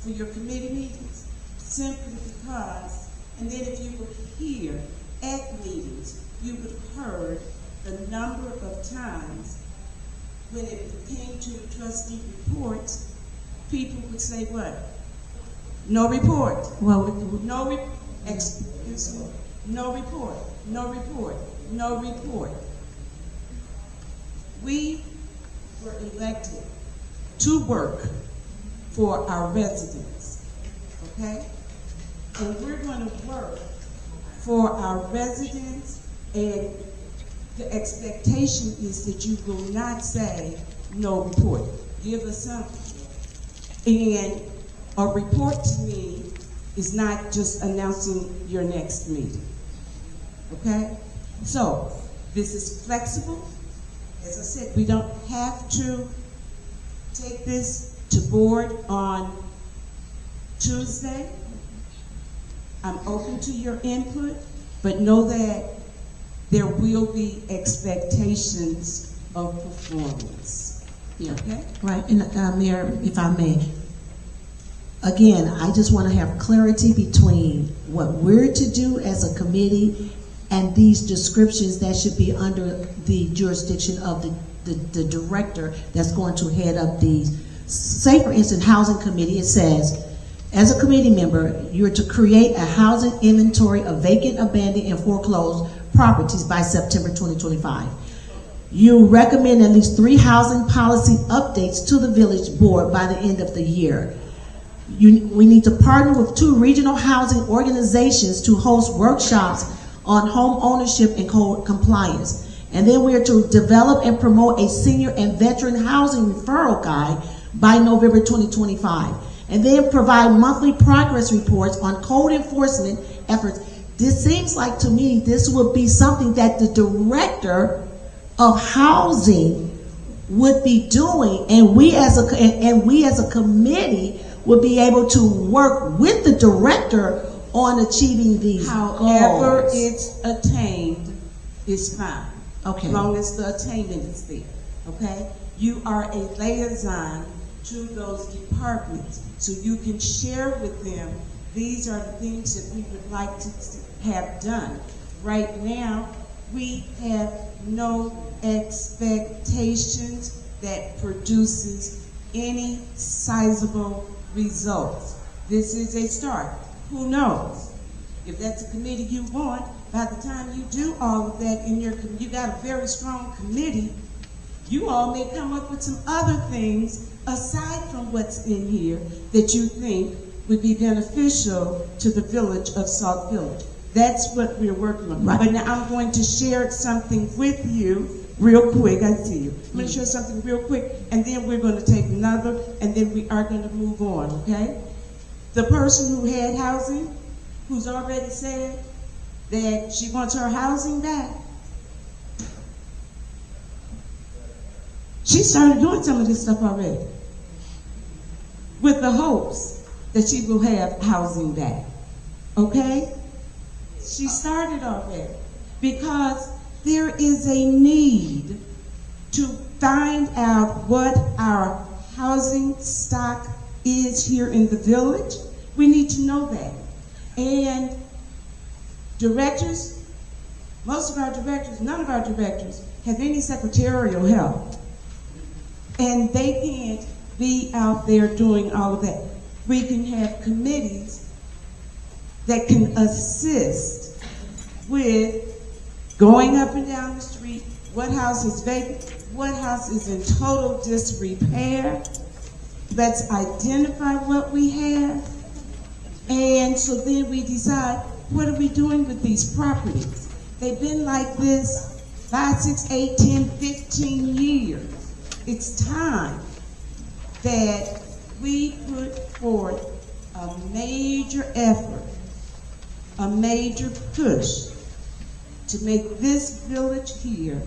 for your committee meetings, simply because, and then if you were here at meetings, you would have heard the number of times when it came to the trustee reports, people would say what? No report.
Well,
Excuse me. No report. No report. No report. We were elected to work for our residents, okay? And we're going to work for our residents, and the expectation is that you will not say no report. Give us something. And a report to me is not just announcing your next meeting, okay? So this is flexible. As I said, we don't have to take this to board on Tuesday. I'm open to your input, but know that there will be expectations of performance.
Yeah.
Okay?
Right, and Mayor, if I may, again, I just want to have clarity between what we're to do as a committee and these descriptions that should be under the jurisdiction of the director that's going to head up these. Say, for instance, Housing Committee, it says, as a committee member, you're to create a housing inventory of vacant, abandoned, and foreclosed properties by September 2025. You recommend at least 3 housing policy updates to the village board by the end of the year. We need to partner with 2 regional housing organizations to host workshops on home ownership and code compliance. And then we are to develop and promote a senior and veteran housing referral guide by November 2025. And then provide monthly progress reports on code enforcement efforts. This seems like to me this would be something that the director of housing would be doing, and we as a committee would be able to work with the director on achieving these
However
goals.
it's attained is fine.
Okay.
As long as the attainment is there, okay? You are a liaison to those departments, so you can share with them, these are the things that we would like to have done. Right now, we have no expectations that produces any sizable results. This is a start. Who knows? If that's a committee you want, by the time you do all of that in your, you got a very strong committee, you all may come up with some other things aside from what's in here that you think would be beneficial to the village of Sauk Village. That's what we're working on.
Right.
But now I'm going to share something with you real quick. I see you. I'm going to share something real quick, and then we're going to take another, and then we are going to move on, okay? The person who had housing, who's already said that she wants her housing back, she started doing some of this stuff already with the hopes that she will have housing back, okay? She started already because there is a need to find out what our housing stock is here in the village. We need to know that. And directors, most of our directors, none of our directors have any secretarial help. And they can't be out there doing all of that. We can have committees that can assist with going up and down the street, what house is vacant, what house is in total disrepair. Let's identify what we have, and so then we decide, what are we doing with these properties? They've been like this 5, 6, 8, 10, 15 years. It's time that we put forth a major effort, a major push to make this village here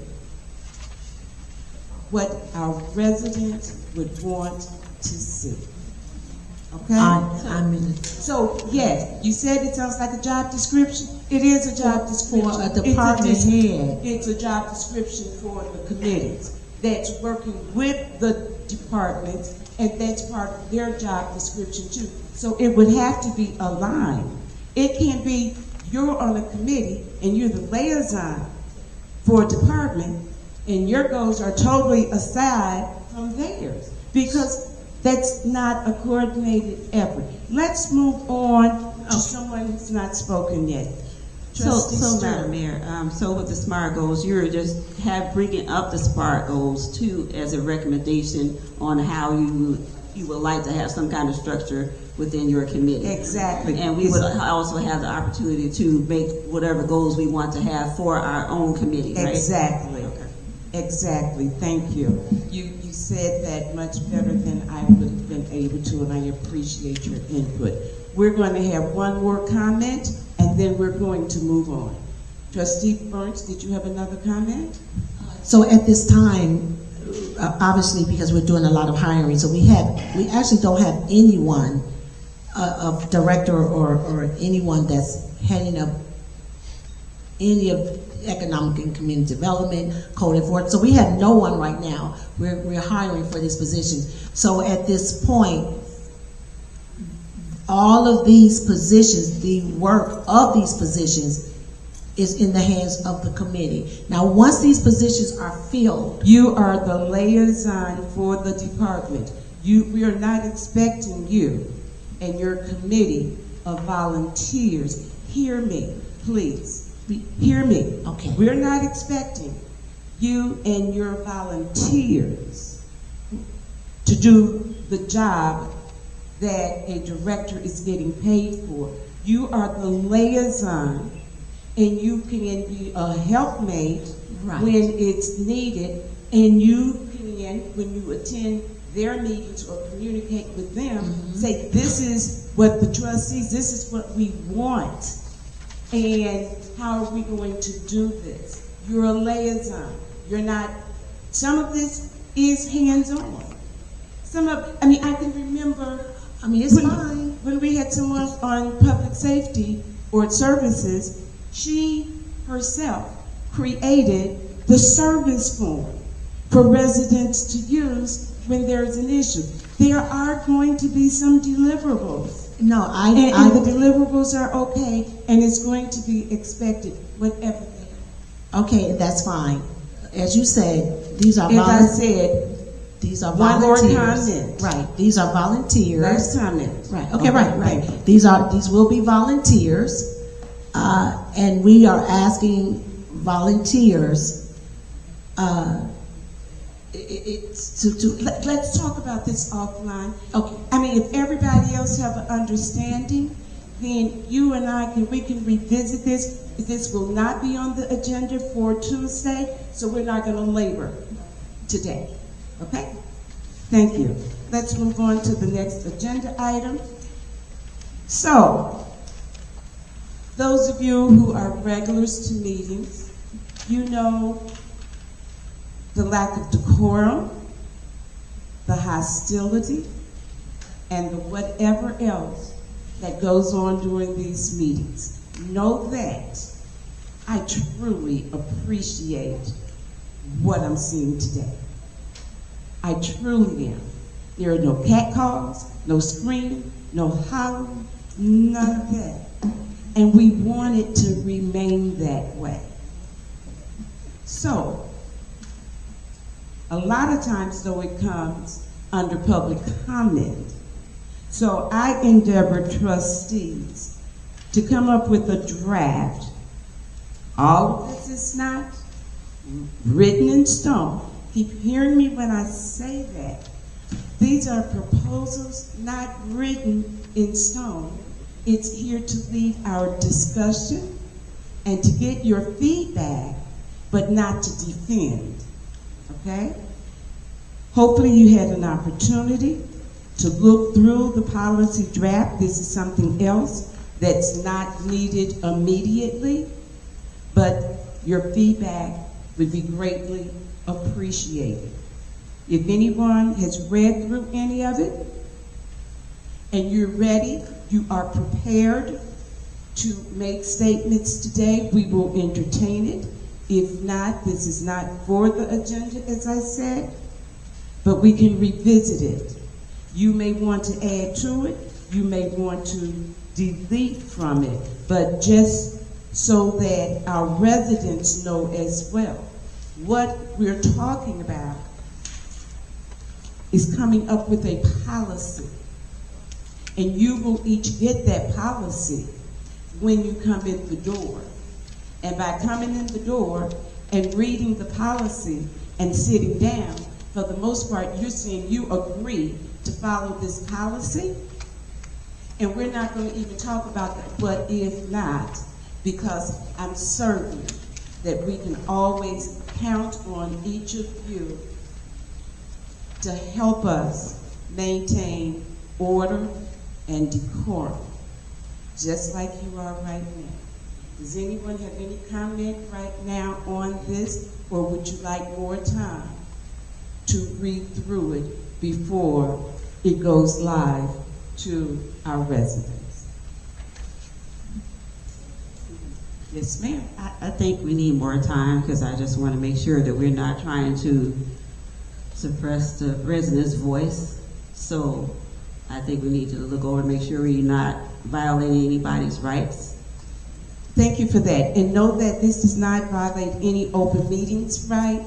what our residents would want to see. Okay?
I'm in it.
So, yes, you said it sounds like a job description. It is a job description.
For a department head.
It's a job description for the committees that's working with the departments, and that's part of their job description too. So it would have to be aligned. It can't be you're on a committee and you're the liaison for a department and your goals are totally aside from theirs, because that's not a coordinated effort. Let's move on to someone who's not spoken yet. Trustee
So
Stern.
Madam Mayor, so with the SMART goals, you're just bringing up the SMART goals too as a recommendation on how you would like to have some kind of structure within your committee.
Exactly.
And we would also have the opportunity to make whatever goals we want to have for our own committee, right?
Exactly.
Okay.
Exactly. Thank you. You said that much better than I would have been able to, and I appreciate your input. We're going to have one more comment, and then we're going to move on. Trustee Burns, did you have another comment?
So at this time, obviously because we're doing a lot of hiring, so we actually don't have anyone, a director or anyone that's heading up any of
economic and community development, code enforcement. So we have no one right now. We're hiring for these positions. So at this point, all of these positions, the work of these positions is in the hands of the committee. Now, once these positions are filled,
You are the liaison for the department. We are not expecting you and your committee of volunteers. Hear me, please. Hear me.
Okay.
We're not expecting you and your volunteers to do the job that a director is getting paid for. You are the liaison, and you can be a helpmate
Right.
when it's needed, and you can, when you attend their meetings or communicate with them, say, this is what the trustees, this is what we want, and how are we going to do this? You're a liaison. You're not, some of this is hands-on. I can remember
it's fine.
when we had someone on public safety or services, she herself created the service form for residents to use when there's an issue. There are going to be some deliverables.
No,
And the deliverables are okay, and it's going to be expected, whatever they are.
okay, that's fine. As you said, these are
As I said,
these are
one more
volunteers.
comment.
Right, these are volunteers.
Last comment.
Right, okay, right.
Thank you.
These will be volunteers, and we are asking volunteers,
Let's talk about this offline.
okay,
If everybody else have an understanding, then you and we can revisit this. This will not be on the agenda for Tuesday, so we're not going to labor today. Okay? Thank you. Let's move on to the next agenda item. So, those of you who are regulars to meetings, you know the lack of decorum, the hostility, and the whatever else that goes on during these meetings. Know that I truly appreciate what I'm seeing today. I truly am. There are no catcalls, no screaming, no hollering, none of that. And we want it to remain that way. So, a lot of times, though, it comes under public comment. So I endeavor trustees to come up with a draft. All of this is not written in stone. Keep hearing me when I say that. These are proposals not written in stone. It's here to lead our discussion and to get your feedback, but not to defend. Okay? Hopefully you had an opportunity to look through the policy draft. This is something else that's not needed immediately, but your feedback would be greatly appreciated. If anyone has read through any of it and you're ready, you are prepared to make statements today, we will entertain it. If not, this is not for the agenda, as I said, but we can revisit it. You may want to add to it, you may want to delete from it, but just so that our residents know as well. What we're talking about is coming up with a policy, and you will each get that policy when you come in the door. And by coming in the door and reading the policy and sitting down, for the most part, you're saying you agree to follow this policy. And we're not going to even talk about that, but if not, because I'm certain that we can always count on each of you to help us maintain order and decorum, just like you are right now. Does anyone have any comment right now on this, or would you like more time to read through it before it goes live to our residents?
Yes, ma'am.
I think we need more time because I just want to make sure that we're not trying to suppress the residents' voice. So I think we need to look over and make sure we're not violating anybody's rights.
Thank you for that. And know that this does not violate any Open Meetings Act.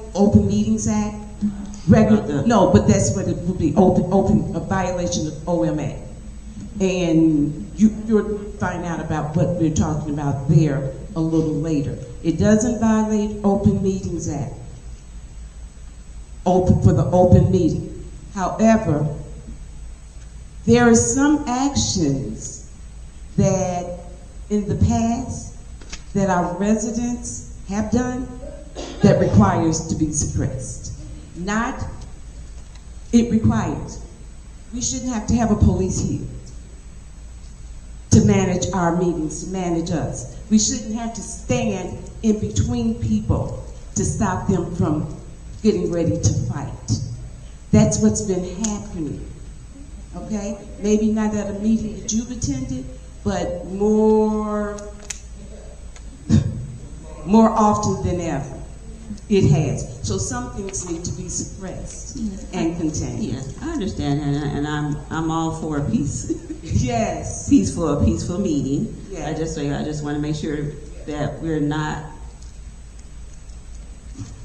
No, but that's what it would be, a violation of OMA. And you'll find out about what we're talking about there a little later. It doesn't violate Open Meetings Act, for the open meeting. However, there are some actions that in the past that our residents have done that requires to be suppressed. It requires. We shouldn't have to have a police here to manage our meetings, to manage us. We shouldn't have to stand in between people to stop them from getting ready to fight. That's what's been happening, okay? Maybe not at a meeting that you've attended, but more often than ever. It has. So some things need to be suppressed and contained.
Yes, I understand, and I'm all for peace.
Yes.
A peaceful meeting.
Yeah.
I just want to make sure that we're not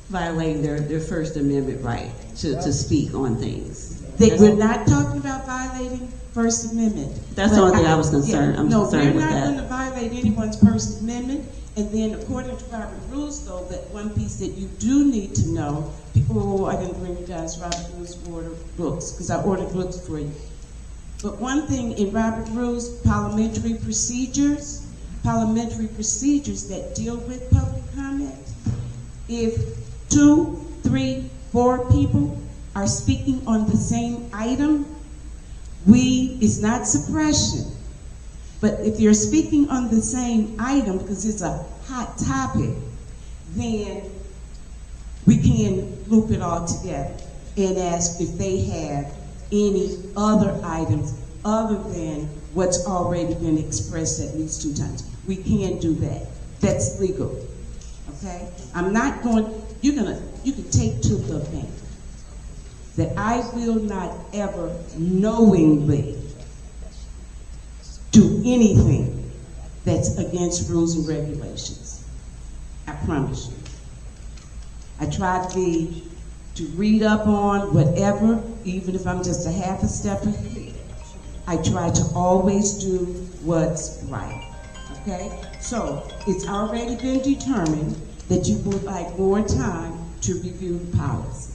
violating their First Amendment right to speak on things.
We're not talking about violating First Amendment.
That's the only thing I was concerned. I'm concerned with that.
No, we're not going to violate anyone's First Amendment. And then, according to Robert Rules, though, that one piece that you do need to know, I didn't bring you guys Robert Rules order books, because I ordered books for you. But one thing in Robert Rules, parliamentary procedures that deal with public comment, if 2, 3, 4 people are speaking on the same item, it's not suppression. But if you're speaking on the same item, because it's a hot topic, then we can loop it all together and ask if they have any other items other than what's already been expressed at least 2 times. We can do that. That's legal. Okay? You can take to the bank that I will not ever knowingly do anything that's against rules and regulations. I promise you. I try to read up on whatever, even if I'm just a half a step ahead. I try to always do what's right. Okay? So it's already been determined that you would like more time to review the policy.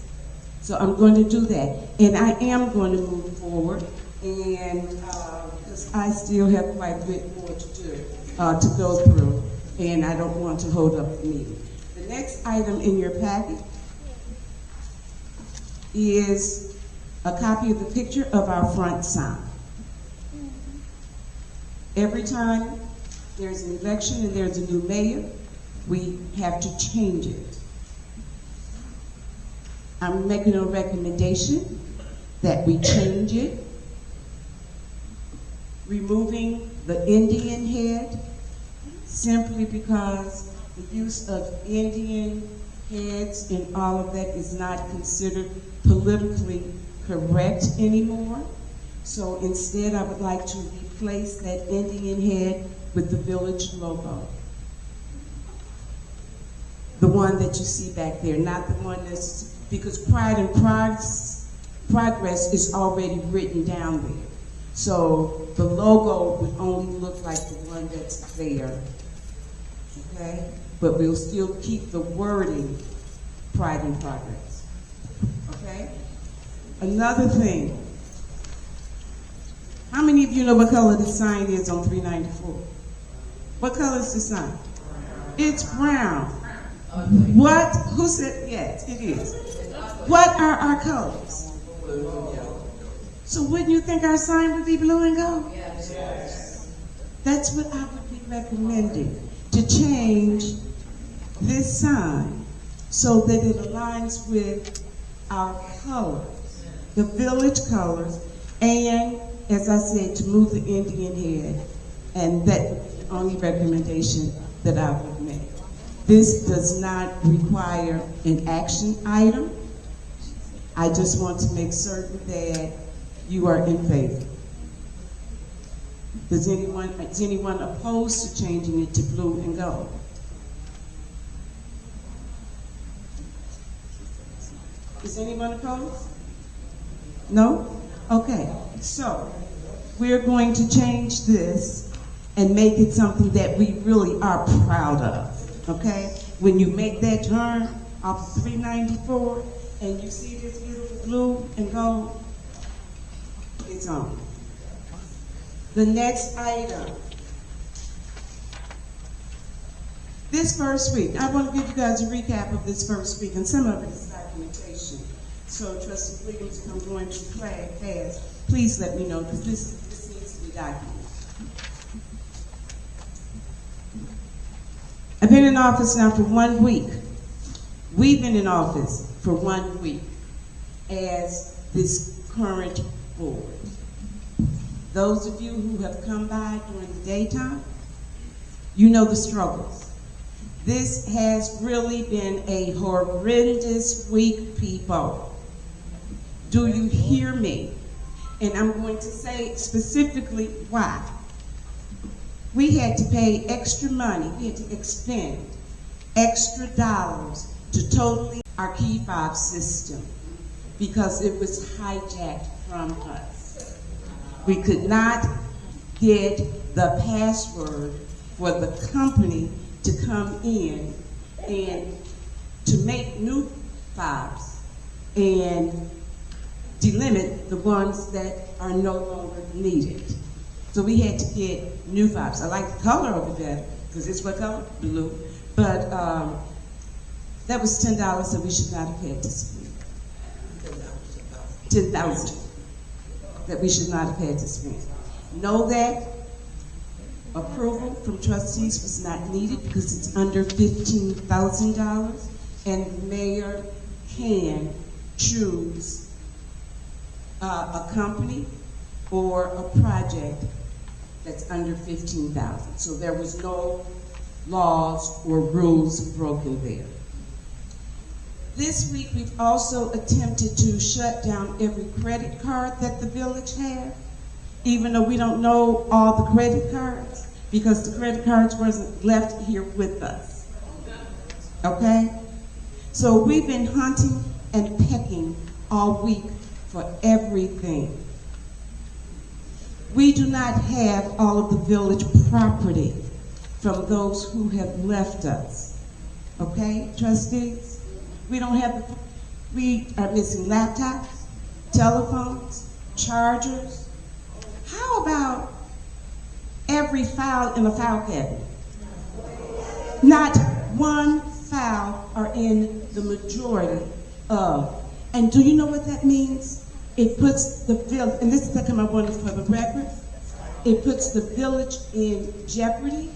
So I'm going to do that. And I am going to move forward, and because I still have quite a bit more to do, to go through, and I don't want to hold up the meeting. The next item in your packet is a copy of the picture of our front sign. Every time there's an election and there's a new mayor, we have to change it. I'm making a recommendation that we change it, removing the Indian head, simply because the use of Indian heads and all of that is not considered politically correct anymore. So instead, I would like to replace that Indian head with the village logo. The one that you see back there, not the one that's, because Pride and Progress is already written down there. So the logo would only look like the one that's there, okay? But we'll still keep the wording Pride and Progress, okay? Another thing, how many of you know what color the sign is on 394? What color is the sign? It's brown. What? Who said yes? It is. What are our colors? So wouldn't you think our sign would be blue and gold? Yes. That's what I would be recommending, to change this sign so that it aligns with our colors, the village colors, and as I said, to move the Indian head, and that would be the only recommendation that I would make. This does not require an action item. I just want to make certain that you are in favor. Is anyone opposed to changing it to blue and gold? Is anyone opposed? No? Okay, so we're going to change this and make it something that we really are proud of, okay? When you make that turn off of 394 and you see this beautiful blue and gold, it's on. The next item. This first week, I want to give you guys a recap of this first week, and some of it is documentation. So, Trustee Williams, if I'm going too fast, please let me know, because this needs to be documented. I've been in office now for 1 week. We've been in office for 1 week as this current board. Those of you who have come by during the daytime, you know the struggles. This has really been a horrendous week, people. Do you hear me? And I'm going to say specifically why. We had to pay extra money, we had to expend extra dollars to totally our key fob system because it was hijacked from us. We could not get the password for the company to come in and to make new fobs and delimit the ones that are no longer needed. So we had to get new fobs. I like the color of it better because it's what color? Blue. But that was $10 that we should not have had to spend. $10,000 that we should not have had to spend. Know that approval from trustees was not needed because it's under $15,000, and the mayor can choose a company or a project that's under $15,000. So there was no laws or rules broken there. This week we've also attempted to shut down every credit card that the village had, even though we don't know all the credit cards, because the credit cards wasn't left here with us. Okay? So we've been hunting and pecking all week for everything. We do not have all of the village property from those who have left us. Okay, trustees? We don't have we are missing laptops, telephones, chargers. How about every file in a file cabinet? Not one file are in the majority of. And do you know what that means? It puts the village, and this is the time I wanted for the record, it puts the village in jeopardy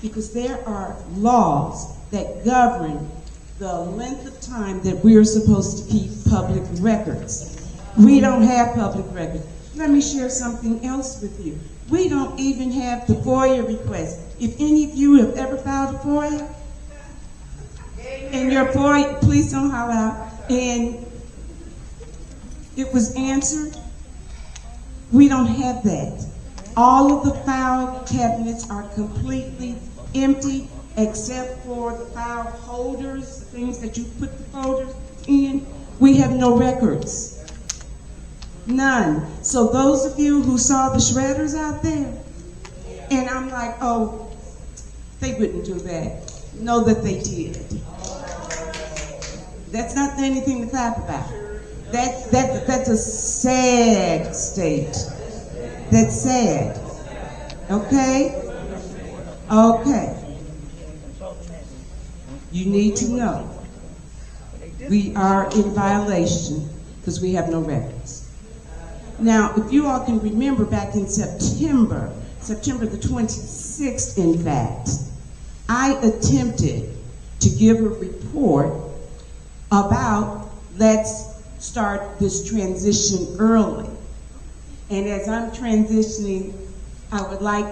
because there are laws that govern the length of time that we're supposed to keep public records. We don't have public records. Let me share something else with you. We don't even have the FOIA request. If any of you have ever filed a FOIA, and your FOIA, please don't holler out, and it was answered, we don't have that. All of the file cabinets are completely empty except for the file holders, the things that you put the folders in. We have no records. None. So those of you who saw the shredders out there, and I'm like, oh, they wouldn't do that. Know that they did. That's not anything to clap about. That's a sad state. That's sad. Okay? Okay. You need to know we are in violation because we have no records. Now, if you all can remember back in September the 26th, in fact, I attempted to give a report about let's start this transition early. And as I'm transitioning, I would like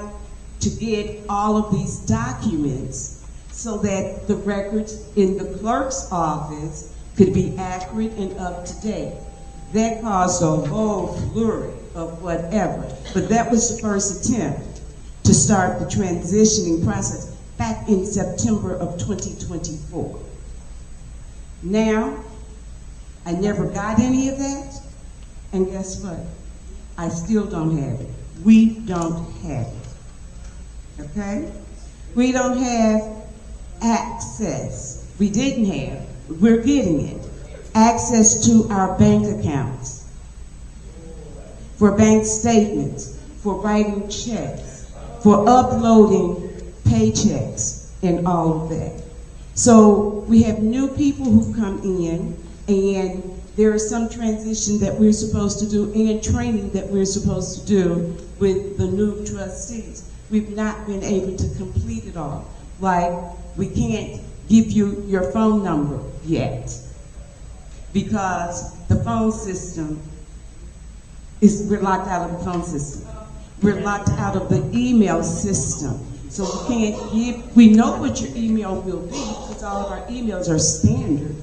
to get all of these documents so that the records in the clerk's office could be accurate and up to date. That caused a whole flurry of whatever, but that was the first attempt to start the transitioning process back in September of 2024. Now, I never got any of that, and guess what? I still don't have it. We don't have it, okay? We don't have access. We didn't have, we're getting it. Access to our bank accounts, for bank statements, for writing checks, for uploading paychecks, and all of that. So we have new people who come in, and there is some transition that we're supposed to do and training that we're supposed to do with the new trustees. We've not been able to complete it all. Like, we can't give you your phone number yet because the phone system we're locked out of the phone system. We're locked out of the email system. So we can't we know what your email will be because all of our emails are standard,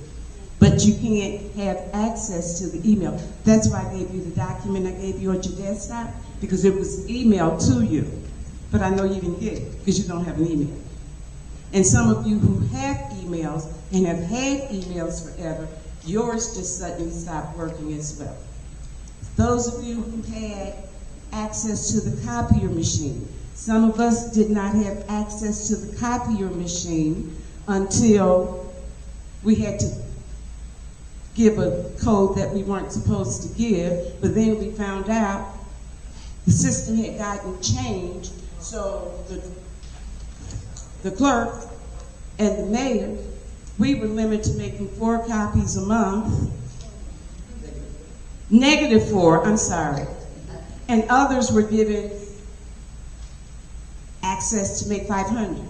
but you can't have access to the email. That's why I gave you the document I gave you on your desktop, because it was emailed to you. But I know you didn't get it because you don't have an email. And some of you who have emails and have had emails forever, yours just suddenly stopped working as well. Those of you who had access to the copier machine, some of us did not have access to the copier machine until we had to give a code that we weren't supposed to give, but then we found out the system had gotten changed, so the clerk and the mayor, we were limited to making 4 copies a month. -4, I'm sorry. And others were given access to make 500.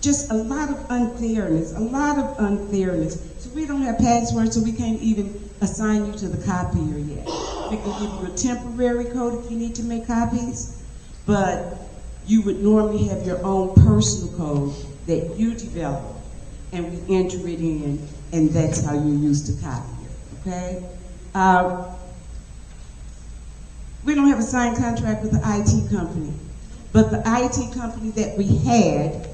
Just a lot of unfairness, a lot of unfairness. So we don't have passwords, so we can't even assign you to the copier yet. We can give you a temporary code if you need to make copies, but you would normally have your own personal code that you develop, and we enter it in, and that's how you use the copier, okay? We don't have a signed contract with the IT company, but the IT company that we had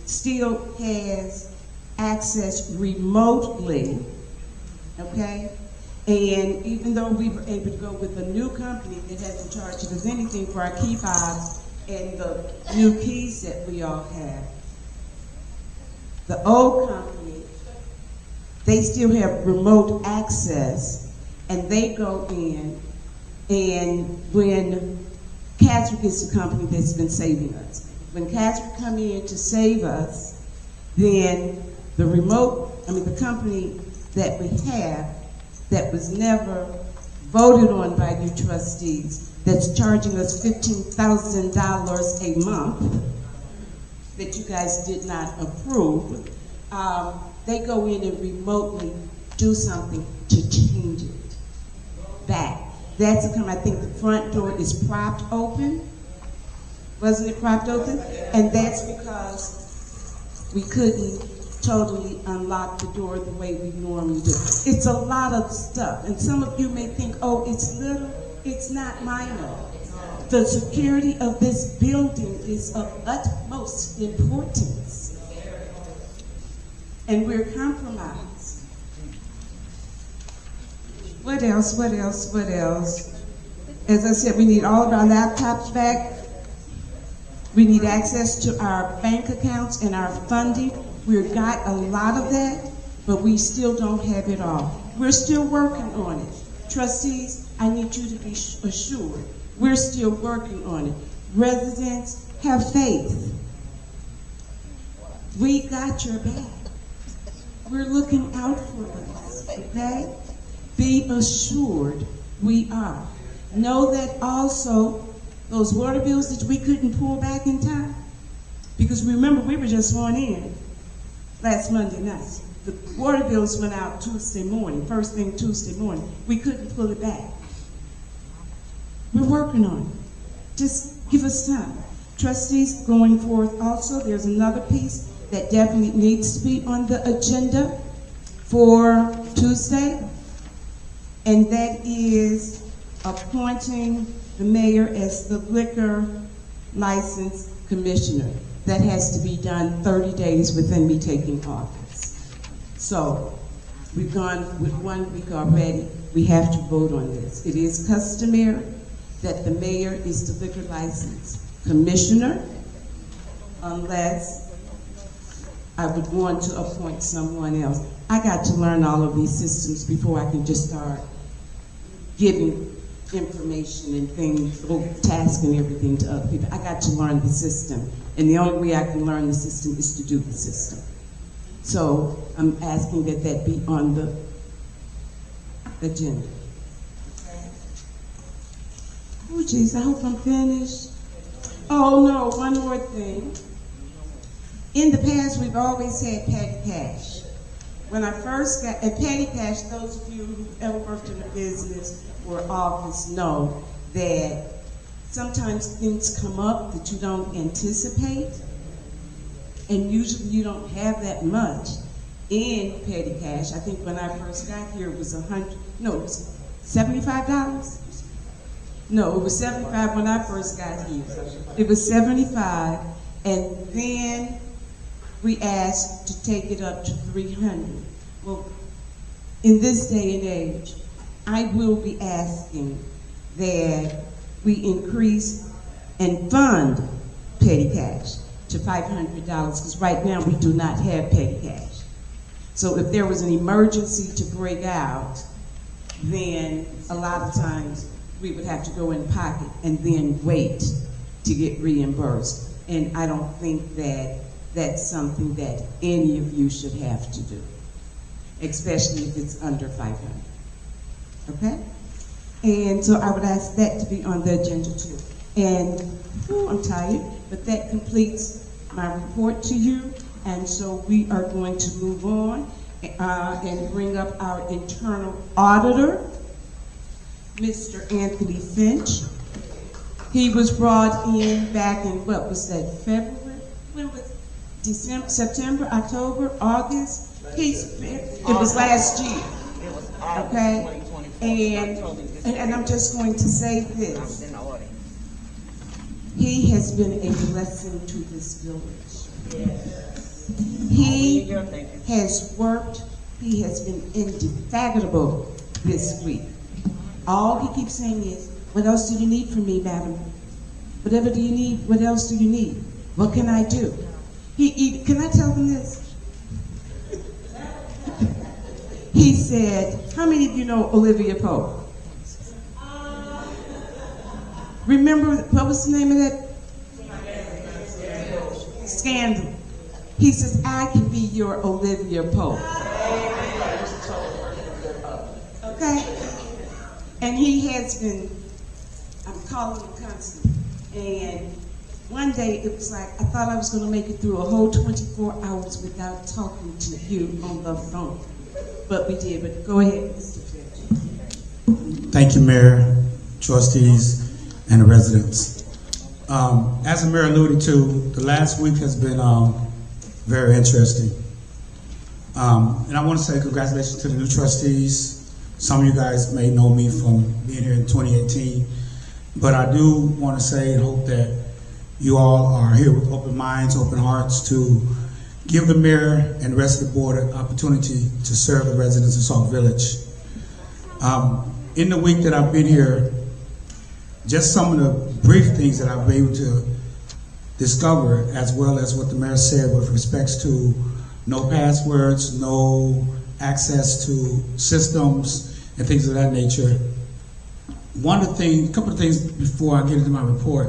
still has access remotely, okay? And even though we were able to go with a new company that hasn't charged us anything for our key fobs and the new keys that we all have, the old company, they still have remote access, and they go in, and when Catherine is the company that's been saving us. When Catherine come in to save us, then the company that we have that was never voted on by you trustees, that's charging us $15,000 a month, that you guys did not approve, they go in and remotely do something to change it back. That's the I think the front door is propped open. Wasn't it propped open? And that's because we couldn't totally unlock the door the way we normally do. It's a lot of stuff. And some of you may think, oh, it's little. It's not minor. The security of this building is of utmost importance. And we're compromised. What else? As I said, we need all of our laptops back. We need access to our bank accounts and our funding. We've got a lot of that, but we still don't have it all. We're still working on it. Trustees, I need you to be assured, we're still working on it. Residents, have faith. We got your back. We're looking out for us, okay? Be assured we are. Know that also those water bills that we couldn't pull back in time, because remember, we were just sworn in last Monday night. The water bills went out Tuesday morning, first thing Tuesday morning. We couldn't pull it back. We're working on it. Just Give us time. Trustees, going forth also, there's another piece that definitely needs to be on the agenda for Tuesday, and that is appointing the mayor as the liquor license commissioner. That has to be done 30 days within me taking office. So we've gone with 1 week already. We have to vote on this. It is customary that the mayor is the liquor license commissioner, unless I would want to appoint someone else. I got to learn all of these systems before I can just start giving information and things, tasks and everything to other people. I got to learn the system, and the only way I can learn the system is to do the system. So I'm asking that that be on the agenda. Oh, geez, I hope I'm finished. Oh, no, one more thing. In the past, we've always had petty cash. When I first got, and petty cash, those of you who ever worked in a business or office know that sometimes things come up that you don't anticipate, and usually you don't have that much in petty cash. I think when I first got here, it was it was $75? No, it was 75 when I first got here. It was 75, and then we asked to take it up to 300. Well, in this day and age, I will be asking that we increase and fund petty cash to $500, because right now we do not have petty cash. So if there was an emergency to break out, then a lot of times we would have to go in pocket and then wait to get reimbursed. And I don't think that that's something that any of you should have to do, especially if it's under 500. Okay? And so I would ask that to be on the agenda too. And I'm tired, but that completes my report to you. And so we are going to move on and bring up our internal auditor, Mr. Anthony Finch. He was brought in back in, what was that, February? When was December, September, October, August? It was last year.
It was August
Okay?
2024.
And I'm just going to say this. He has been a blessing to this village. He has worked, he has been indefatigable this week. All he keeps saying is, what else do you need from me, madam? Whatever do you need, what else do you need? What can I do? Can I tell them this? He said, how many of you know Olivia Pope? Remember, what was the name of that? Scandal. He says, I can be your Olivia Pope. Okay? And he has been, I'm calling him constantly. And one day it was like, I thought I was going to make it through a whole 24 hours without talking to you on the phone. But we did. But go ahead, Mr. Finch.
Thank you, Mayor, trustees, and the residents. As the mayor alluded to, the last week has been very interesting. And I want to say congratulations to the new trustees. Some of you guys may know me from being here in 2018, but I do want to say and hope that you all are here with open minds, open hearts to give the mayor and the rest of the board an opportunity to serve the residents of Sauk Village. In the week that I've been here, just some of the brief things that I've been able to discover, as well as what the mayor said with respects to no passwords, no access to systems, and things of that nature. A couple of things before I get into my report.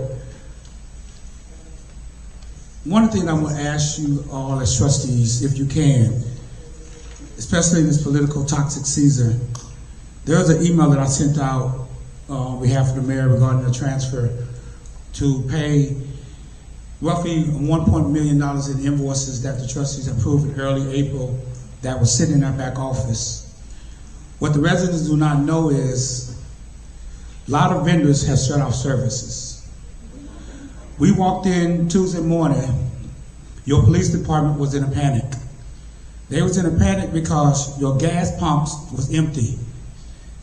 One of the things I want to ask you all as trustees, if you can, especially in this political toxic season, there was an email that I sent out on behalf of the mayor regarding the transfer to pay roughly $1 million in invoices that the trustees approved in early April that was sitting in our back office. What the residents do not know is a lot of vendors have shut off services. We walked in Tuesday morning, your police department was in a panic. They was in a panic because your gas pumps was empty.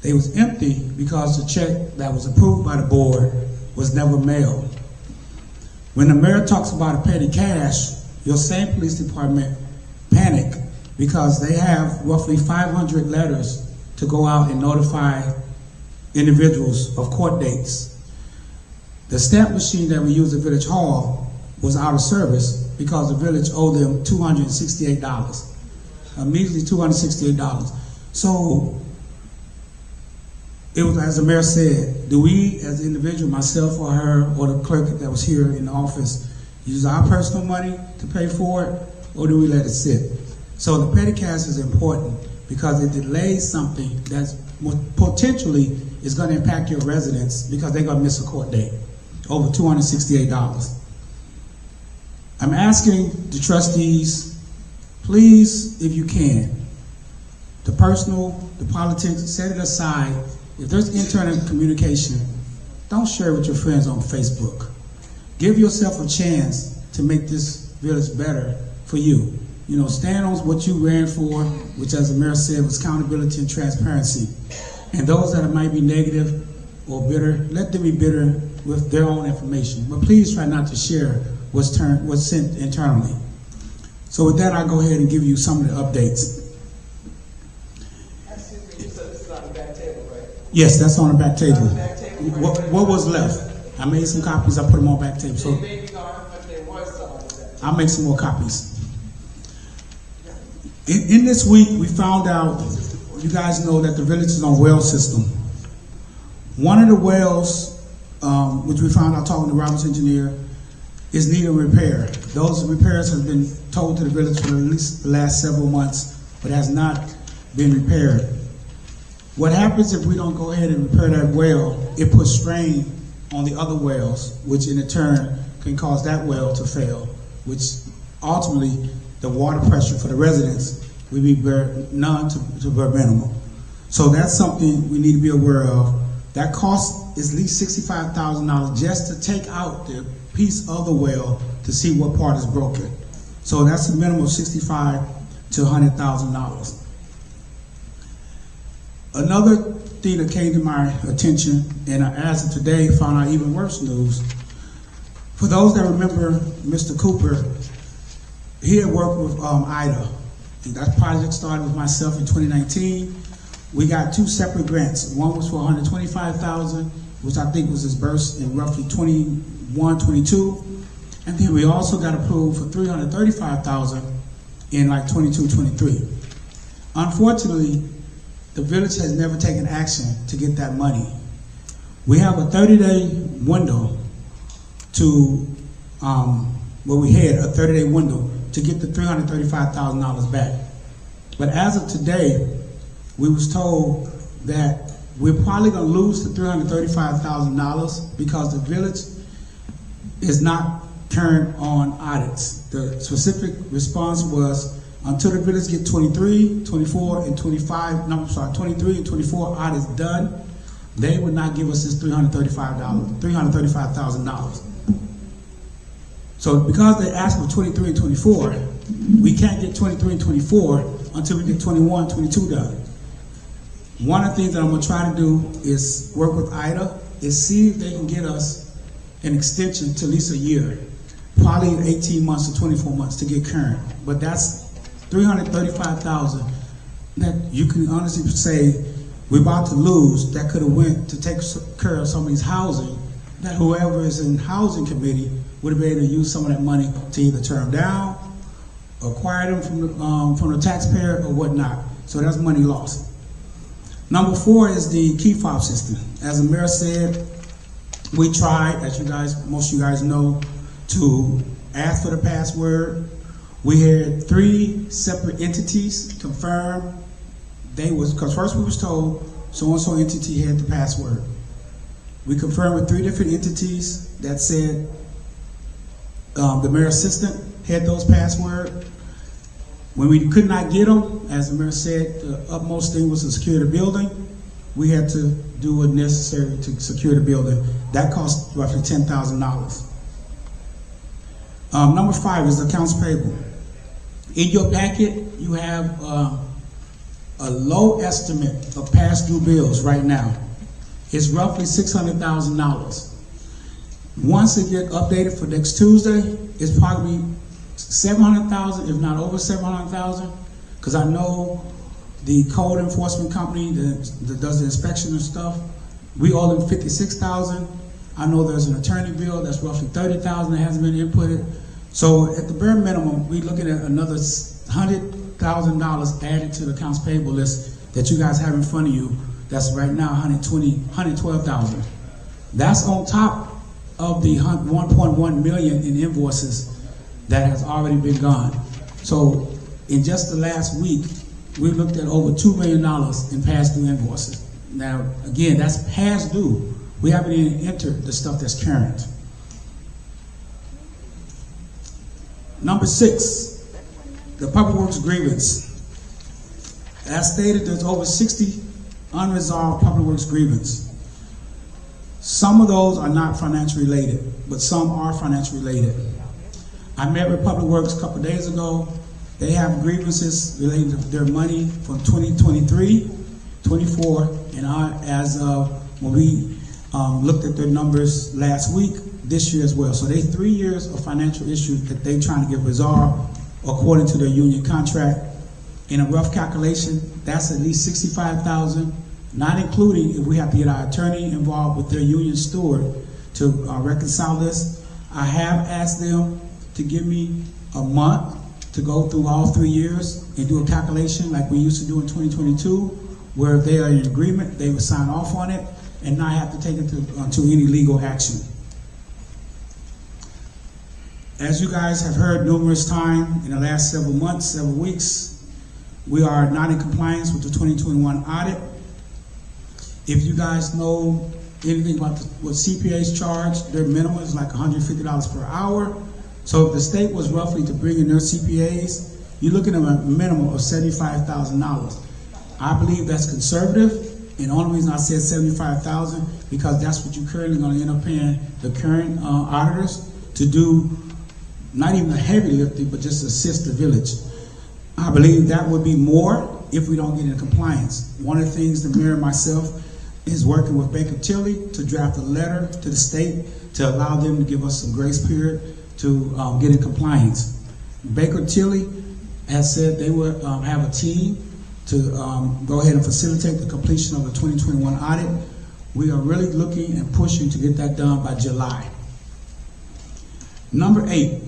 They was empty because the check that was approved by the board was never mailed. When the mayor talks about a petty cash, your same police department panic because they have roughly 500 letters to go out and notify individuals of court dates. The stamp machine that we use at Village Hall was out of service because the village owed them $268. Immediately $268. So it was, as the mayor said, do we as an individual, myself or her or the clerk that was here in the office, use our personal money to pay for it, or do we let it sit? So the petty cash is important because it delays something that's potentially is going to impact your residents because they're going to miss a court date, over $268. I'm asking the trustees, please, if you can, the personal, the politics, set it aside. If there's internal communication, don't share it with your friends on Facebook. Give yourself a chance to make this village better for you. You know, stand on what you ran for, which, as the mayor said, was accountability and transparency. And those that might be negative or bitter, let them be bitter with their own information. But please try not to share what's sent internally. So with that, I'll go ahead and give you some of the updates.
Excuse me, you said this is on the back table, right?
Yes, that's on the back table.
On the back table, right?
What was left? I made some copies. I put them on back table. So
They may be gone, but there was some on the back.
I'll make some more copies. In this week, we found out, you guys know that the village is on well system. One of the wells, which we found out talking to Robert's engineer, is needing repair. Those repairs have been told to the village for at least the last several months, but has not been repaired. What happens if we don't go ahead and repair that well, it puts strain on the other wells, which in turn can cause that well to fail, which ultimately the water pressure for the residents will be none to very minimal. So that's something we need to be aware of. That cost is at least $65,000 just to take out the piece of the well to see what part is broken. So that's a minimum of $65,000 to $100,000. Another thing that came to my attention, and as of today found out even worse news. For those that remember Mr. Cooper, he had worked with IDA. That project started with myself in 2019. We got two separate grants. One was for $125,000, which I think was disbursed in roughly 21, 22. And then we also got approved for $335,000 in like 22, 23. Unfortunately, the village has never taken action to get that money. We have a 30-day window to, we had a 30-day window to get the $335,000 back. But as of today, we was told that we're probably gonna lose the $335,000 because the village is not current on audits. The specific response was until the village get 23, 24, and 25, no, I'm sorry, 23 and 24 audits done, they would not give us this $335,000. So because they asked for 23 and 24, we can't get 23 and 24 until we get 21, 22 done. One of the things that I'm gonna try to do is work with IDA, is see if they can get us an extension to at least a year, probably 18 months to 24 months to get current. But that's $335,000 that you can honestly say we're about to lose that could have went to take care of somebody's housing, that whoever is in housing committee would have been able to use some of that money to either turn them down, acquire them from the taxpayer or whatnot. So that's money lost. Number 4 is the key fob system. As the mayor said, we tried, as most of you guys know, to ask for the password. We had 3 separate entities confirm because first we was told so-and-so entity had the password. We confirmed with 3 different entities that said the mayor assistant had those passwords. When we could not get them, as the mayor said, the utmost thing was to secure the building. We had to do what necessary to secure the building. That cost roughly $10,000. Number 5 is accounts payable. In your packet, you have a low estimate of past due bills right now. It's roughly $600,000. Once it gets updated for next Tuesday, it's probably 700,000, if not over 700,000, because I know the code enforcement company that does the inspection and stuff, we owe them 56,000. I know there's an attorney bill that's roughly 30,000 that hasn't been inputted. So at the bare minimum, we're looking at another $100,000 added to the accounts payable list that you guys have in front of you. That's right now 112,000. That's on top of the 1.1 million in invoices that has already been gone. So in just the last week, we looked at over $2 million in past due invoices. Now, again, that's past due. We haven't even entered the stuff that's current. Number 6, the Public Works grievance. As stated, there's over 60 unresolved Public Works grievance. Some of those are not financial related, but some are financial related. I met with Public Works a couple of days ago. They have grievances relating to their money from 2023, 24, and as of when we looked at their numbers last week, this year as well. So they 3 years of financial issues that they're trying to get resolved according to their union contract. In a rough calculation, that's at least $65,000, not including if we have to get our attorney involved with their union steward to reconcile this. I have asked them to give me a month to go through all 3 years and do a calculation like we used to do in 2022, where if they are in agreement, they would sign off on it and not have to take it to any legal action. As you guys have heard numerous times in the last several months, several weeks, we are not in compliance with the 2021 audit. If you guys know anything about what CPAs charge, their minimum is like $150 per hour. So if the state was roughly to bring in their CPAs, you're looking at a minimum of $75,000. I believe that's conservative, and the only reason I said $75,000 because that's what you're currently going to end up paying the current auditors to do not even a heavy lifting, but just assist the village. I believe that would be more if we don't get into compliance. One of the things the mayor and myself is working with Baker Tilly to draft a letter to the state to allow them to give us some grace period to get in compliance. Baker Tilly has said they would have a team to go ahead and facilitate the completion of the 2021 audit. We are really looking and pushing to get that done by July. Number 8.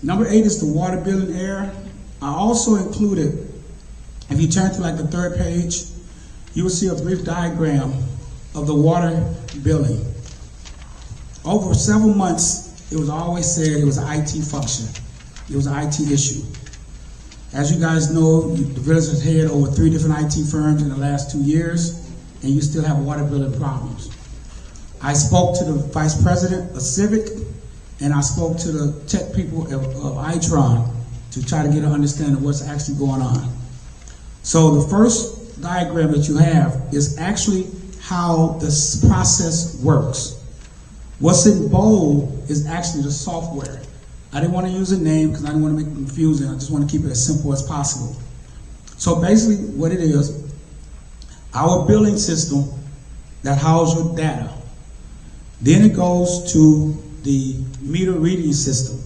Number 8 is the water bill and air. I also included, if you turn to like the 3rd page, you will see a brief diagram of the water billing. Over several months, it was always said it was an IT function. It was an IT issue. As you guys know, the village has had over 3 different IT firms in the last 2 years, and you still have water billing problems. I spoke to the vice president of Civic, and I spoke to the tech people of Itron to try to get an understanding of what's actually going on. So the first diagram that you have is actually how this process works. What's in bold is actually the software. I didn't want to use a name because I didn't want to make it confusing. I just want to keep it as simple as possible. So basically what it is, our billing system that houses your data, then it goes to the meter reading system.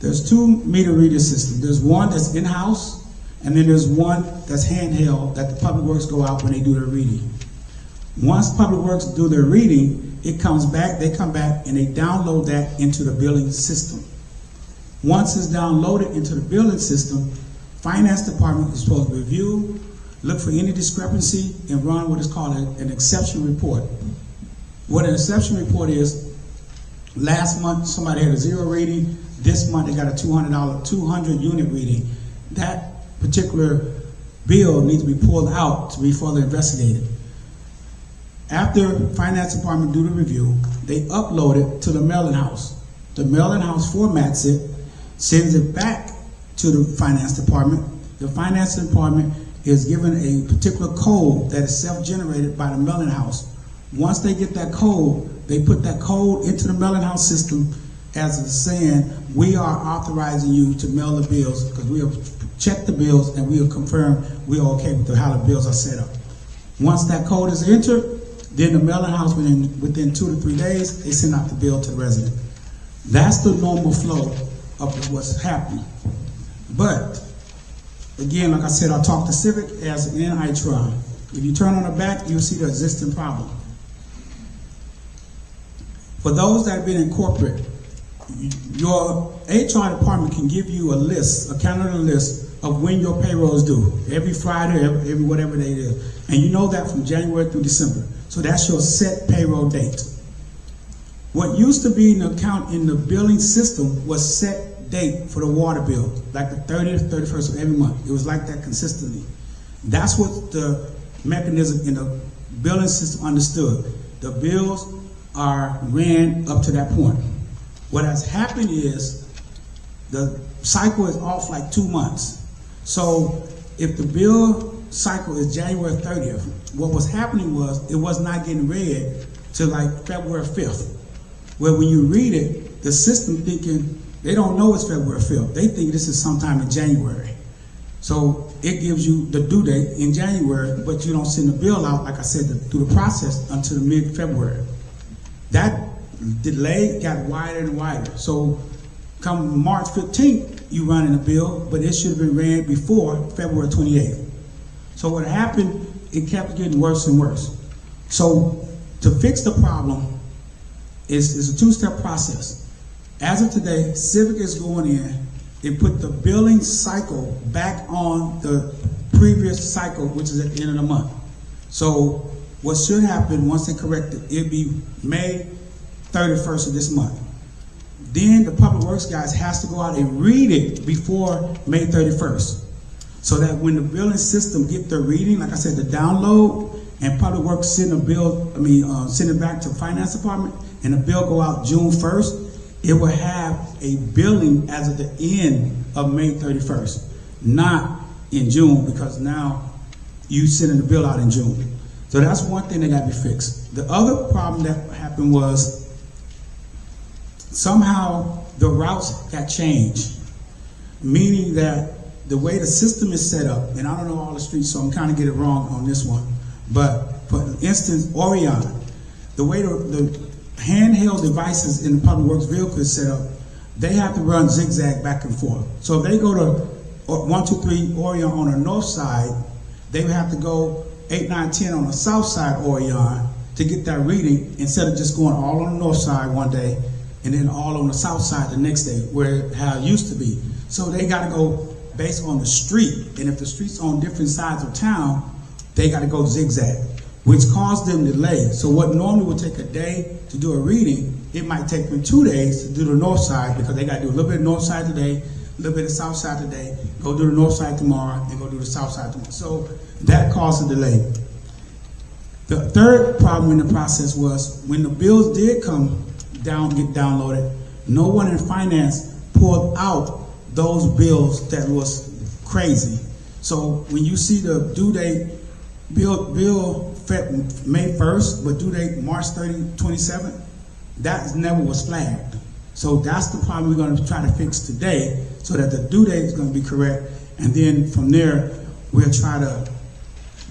There's 2 meter reading systems. There's one that's in-house, and then there's one that's handheld that the Public Works go out when they do their reading. Once Public Works do their reading, it comes back, they come back and they download that into the billing system. Once it's downloaded into the billing system, Finance Department is supposed to review, look for any discrepancy, and run what is called an exception report. What an exception report is, last month somebody had a 0 reading, this month they got a $200 unit reading. That particular bill needs to be pulled out to be further investigated. After Finance Department do the review, they upload it to the mailing house. The mailing house formats it, sends it back to the Finance Department. The Finance Department is given a particular code that is self-generated by the mailing house. Once they get that code, they put that code into the mailing house system. as it's saying, we are authorizing you to mail the bills because we have checked the bills and we have confirmed we are okay with how the bills are set up. Once that code is entered, then the mailing house within 2 to 3 days, they send out the bill to the resident. That's the normal flow of what's happening. But again, like I said, I talked to Civic as an NITron. If you turn on the back, you'll see the existing problem. For those that have been in corporate, your HR department can give you a list, a calendar list of when your payroll is due. Every Friday, every whatever day it is. And you know that from January through December. So that's your set payroll date. What used to be in the account in the billing system was set date for the water bill, like the 30th, 31st of every month. It was like that consistently. That's what the mechanism in the billing system understood. The bills are ran up to that point. What has happened is the cycle is off like 2 months. So if the bill cycle is January 30th, what was happening was it was not getting read till like February 5th. Where when you read it, the system thinking, they don't know it's February 5th. They think this is sometime in January. So it gives you the due date in January, but you don't send the bill out, like I said, through the process until the mid-February. That delay got wider and wider. So come March 15th, you run in a bill, but it should have been ran before February 28th. So what happened, it kept getting worse and worse. So to fix the problem is a two-step process. As of today, Civic is going in and put the billing cycle back on the previous cycle, which is at the end of the month. So what should happen once they correct it, it'll be May 31st of this month. Then the Public Works guys has to go out and read it before May 31st. So that when the billing system get their reading, like I said, the download, and Public Works send a bill, send it back to the Finance Department, and the bill go out June 1st, it will have a billing as of the end of May 31st, not in June, because now you sending the bill out in June. So that's one thing that got to be fixed. The other problem that happened was somehow the routes got changed, meaning that the way the system is set up, and I don't know all the streets, so I'm kind of get it wrong on this one, but for instance, Orion, the way the handheld devices in the Public Works vehicle is set up, they have to run zigzag back and forth. So if they go to 123 Orion on the north side, they would have to go 8, 9, 10 on the south side Orion to get that reading, instead of just going all on the north side one day and then all on the south side the next day, where how it used to be. So they got to go based on the street, and if the street's on different sides of town, they got to go zigzag, which caused them delay. So what normally would take a day to do a reading, it might take them 2 days to do the north side, because they got to do a little bit of north side today, a little bit of south side today, go do the north side tomorrow, and go do the south side tomorrow. So that caused a delay. The third problem in the process was when the bills did come down, get downloaded, no one in finance pulled out those bills that was crazy. So when you see the due date, bill May 1st, but due date March 30, 27, that never was flagged. So that's the problem we're going to try to fix today, so that the due date is going to be correct, and then from there we'll try to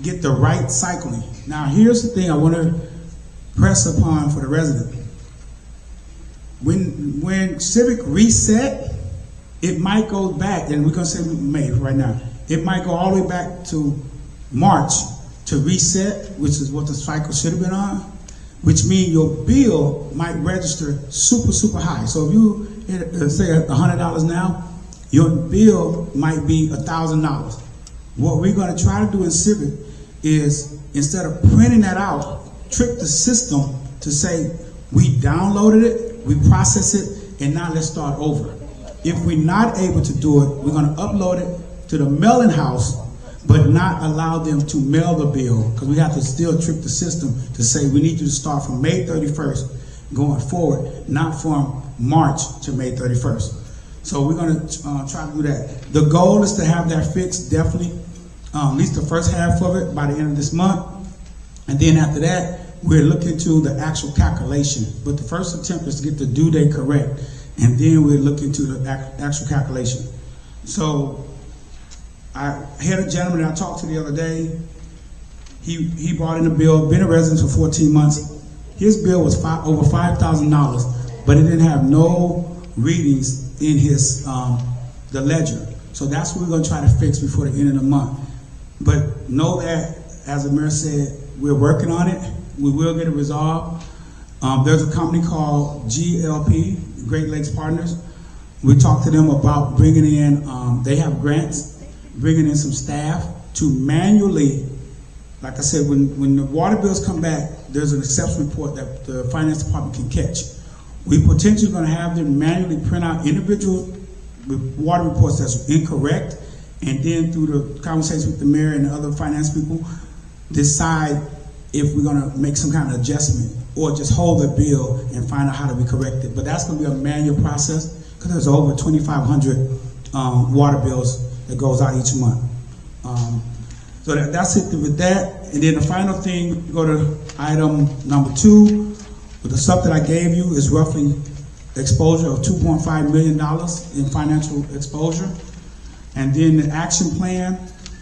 get the right cycling. Now here's the thing I want to press upon for the resident. When Civic reset, it might go back, and we're going to say May right now, it might go all the way back to March to reset, which is what the cycle should have been on, which means your bill might register super, super high. So if you say $100 now, your bill might be $1,000. What we're going to try to do in Civic is, instead of printing that out, trick the system to say, we downloaded it, we process it, and now let's start over. If we're not able to do it, we're going to upload it to the mailing house, but not allow them to mail the bill, because we have to still trick the system to say we need you to start from May 31st going forward, not from March to May 31st. So we're going to try to do that. The goal is to have that fixed, definitely, at least the first half of it by the end of this month. And then after that, we're looking to the actual calculation. But the first attempt is to get the due date correct. and then we'll look into the actual calculation. So I had a gentleman that I talked to the other day. He brought in a bill, been a resident for 14 months. His bill was over $5,000, but it didn't have no readings in his the ledger. So that's what we're going to try to fix before the end of the month. But know that, as the mayor said, we're working on it. We will get it resolved. There's a company called GLP, Great Lakes Partners. We talked to them about bringing in, they have grants, bringing in some staff to manually, like I said, when the water bills come back, there's an exception report that the finance department can catch. We potentially going to have them manually print out individual water reports that's incorrect, and then through the conversation with the mayor and the other finance people, decide if we're going to make some kind of adjustment or just hold the bill and find out how to be corrected. But that's going to be a manual process because there's over 2,500 water bills that goes out each month. So that's it with that. And then the final thing, go to item number 2. With the stuff that I gave you is roughly exposure of $2.5 million in financial exposure. And then the action plan,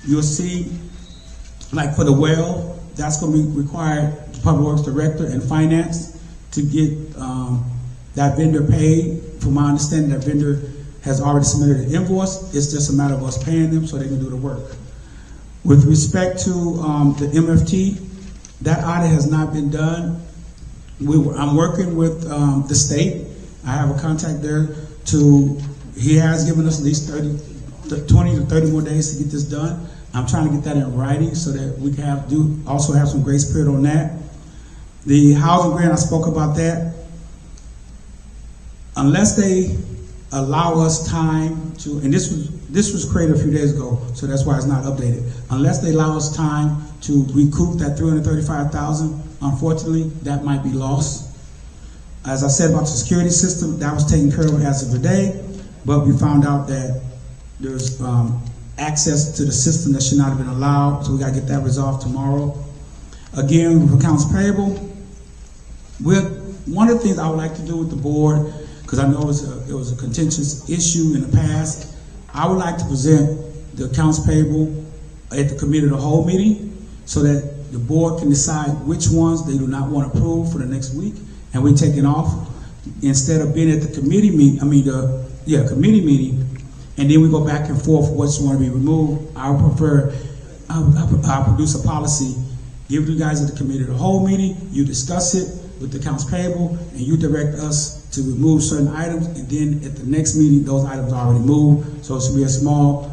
you'll see, like for the well, that's going to be required, the Public Works Director and Finance to get that vendor paid. From my understanding, that vendor has already submitted an invoice. It's just a matter of us paying them so they can do the work. With respect to the MFT, that audit has not been done. I'm working with the state. I have a contact there he has given us at least 20 to 30 more days to get this done. I'm trying to get that in writing so that we can also have some grace period on that. The housing grant, I spoke about that. Unless they allow us time to, and this was created a few days ago, so that's why it's not updated. Unless they allow us time to recoup that $335,000, unfortunately, that might be lost. As I said about the security system, that was taken care of as of today, but we found out that there's access to the system that should not have been allowed, so we got to get that resolved tomorrow. Again, with accounts payable, one of the things I would like to do with the board, because I know it was a contentious issue in the past, I would like to present the accounts payable at the committee of the whole meeting so that the board can decide which ones they do not want to approve for the next week, and we take it off instead of being at the committee meeting. Committee meeting, and then we go back and forth what's want to be removed. I would prefer I'll produce a policy, give you guys at the committee of the whole meeting. You discuss it with the accounts payable, and you direct us to remove certain items, and then at the next meeting, those items are already moved. So it should be a small,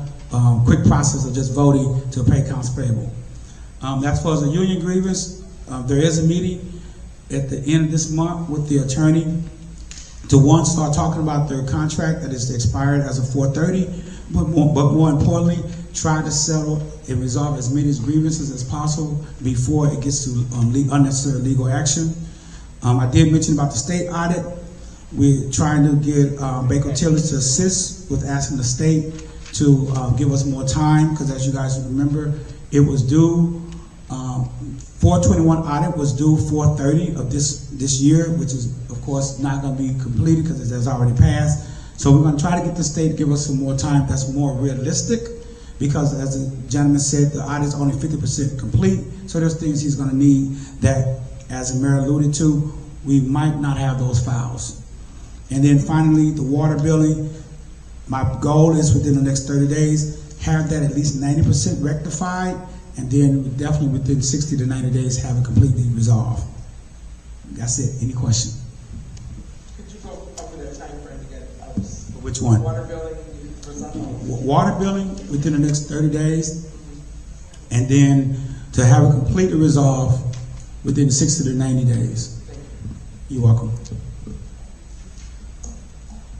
quick process of just voting to pay accounts payable. As far as the union grievance, there is a meeting at the end of this month with the attorney to start talking about their contract that is expired as of 4/30, but more importantly, try to settle and resolve as many grievances as possible before it gets to unnecessary legal action. I did mention about the state audit. We're trying to get Baker Tilly to assist with asking the state to give us more time, because as you guys remember, it was due, 421 audit was due 4/30 of this year, which is of course not going to be completed because it has already passed. So we're going to try to get the state to give us some more time that's more realistic, because as the gentleman said, the audit is only 50% complete. So there's things he's going to need that, as the mayor alluded to, we might not have those files. And then finally, the water billing. My goal is within the next 30 days, have that at least 90% rectified, and then definitely within 60 to 90 days, have it completely resolved. That's it. Any question?
Could you go over that time frame again?
Which one?
Water billing,
Water billing within the next 30 days, and then to have it completely resolved within 60 to 90 days. You're welcome.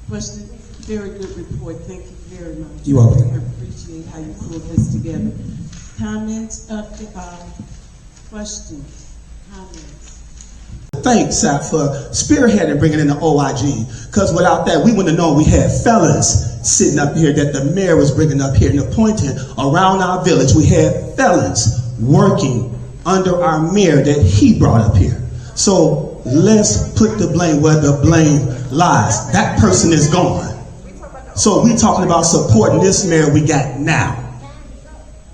Question, very good report. Thank you very much.
You're welcome.
I appreciate how you pulled this together. Comments, questions, comments?
Thanks, Sauk, for spearheading bringing in the OIG. Because without that, we wouldn't have known we had felons sitting up here that the mayor was bringing up here and appointing around our village. We had felons working under our mayor that he brought up here. So let's put the blame where the blame lies. That person is gone. So we talking about supporting this mayor we got now.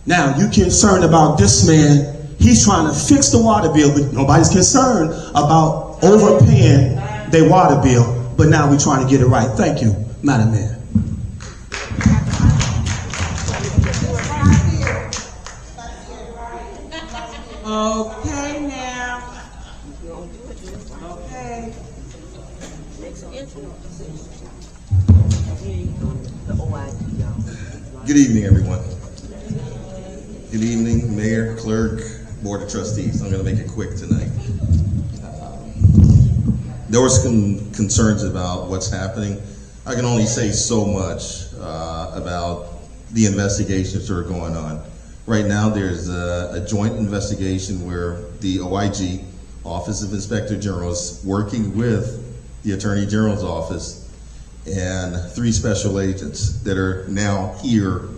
Now, you concerned about this man. He's trying to fix the water bill, but nobody's concerned about overpaying their water bill. But now we're trying to get it right. Thank you, Madam Mayor.
Okay now. Okay.
Good evening, everyone. Good evening, Mayor, Clerk, Board of Trustees. I'm going to make it quick tonight. There were some concerns about what's happening. I can only say so much about the investigations that are going on. Right now, there's a joint investigation where the OIG, Office of Inspector General, is working with the Attorney General's office and 3 special agents that are now here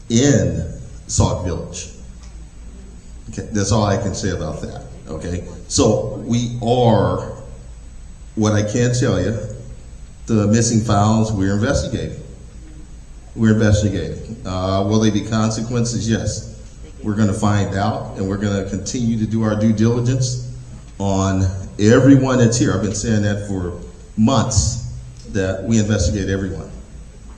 in Sauk Village. Okay, that's all I can say about that. Okay, so we are, what I can tell you, the missing files we're investigating. We're investigating. Will they be consequences? Yes. We're going to find out, and we're going to continue to do our due diligence on everyone that's here. I've been saying that for months, that we investigate everyone.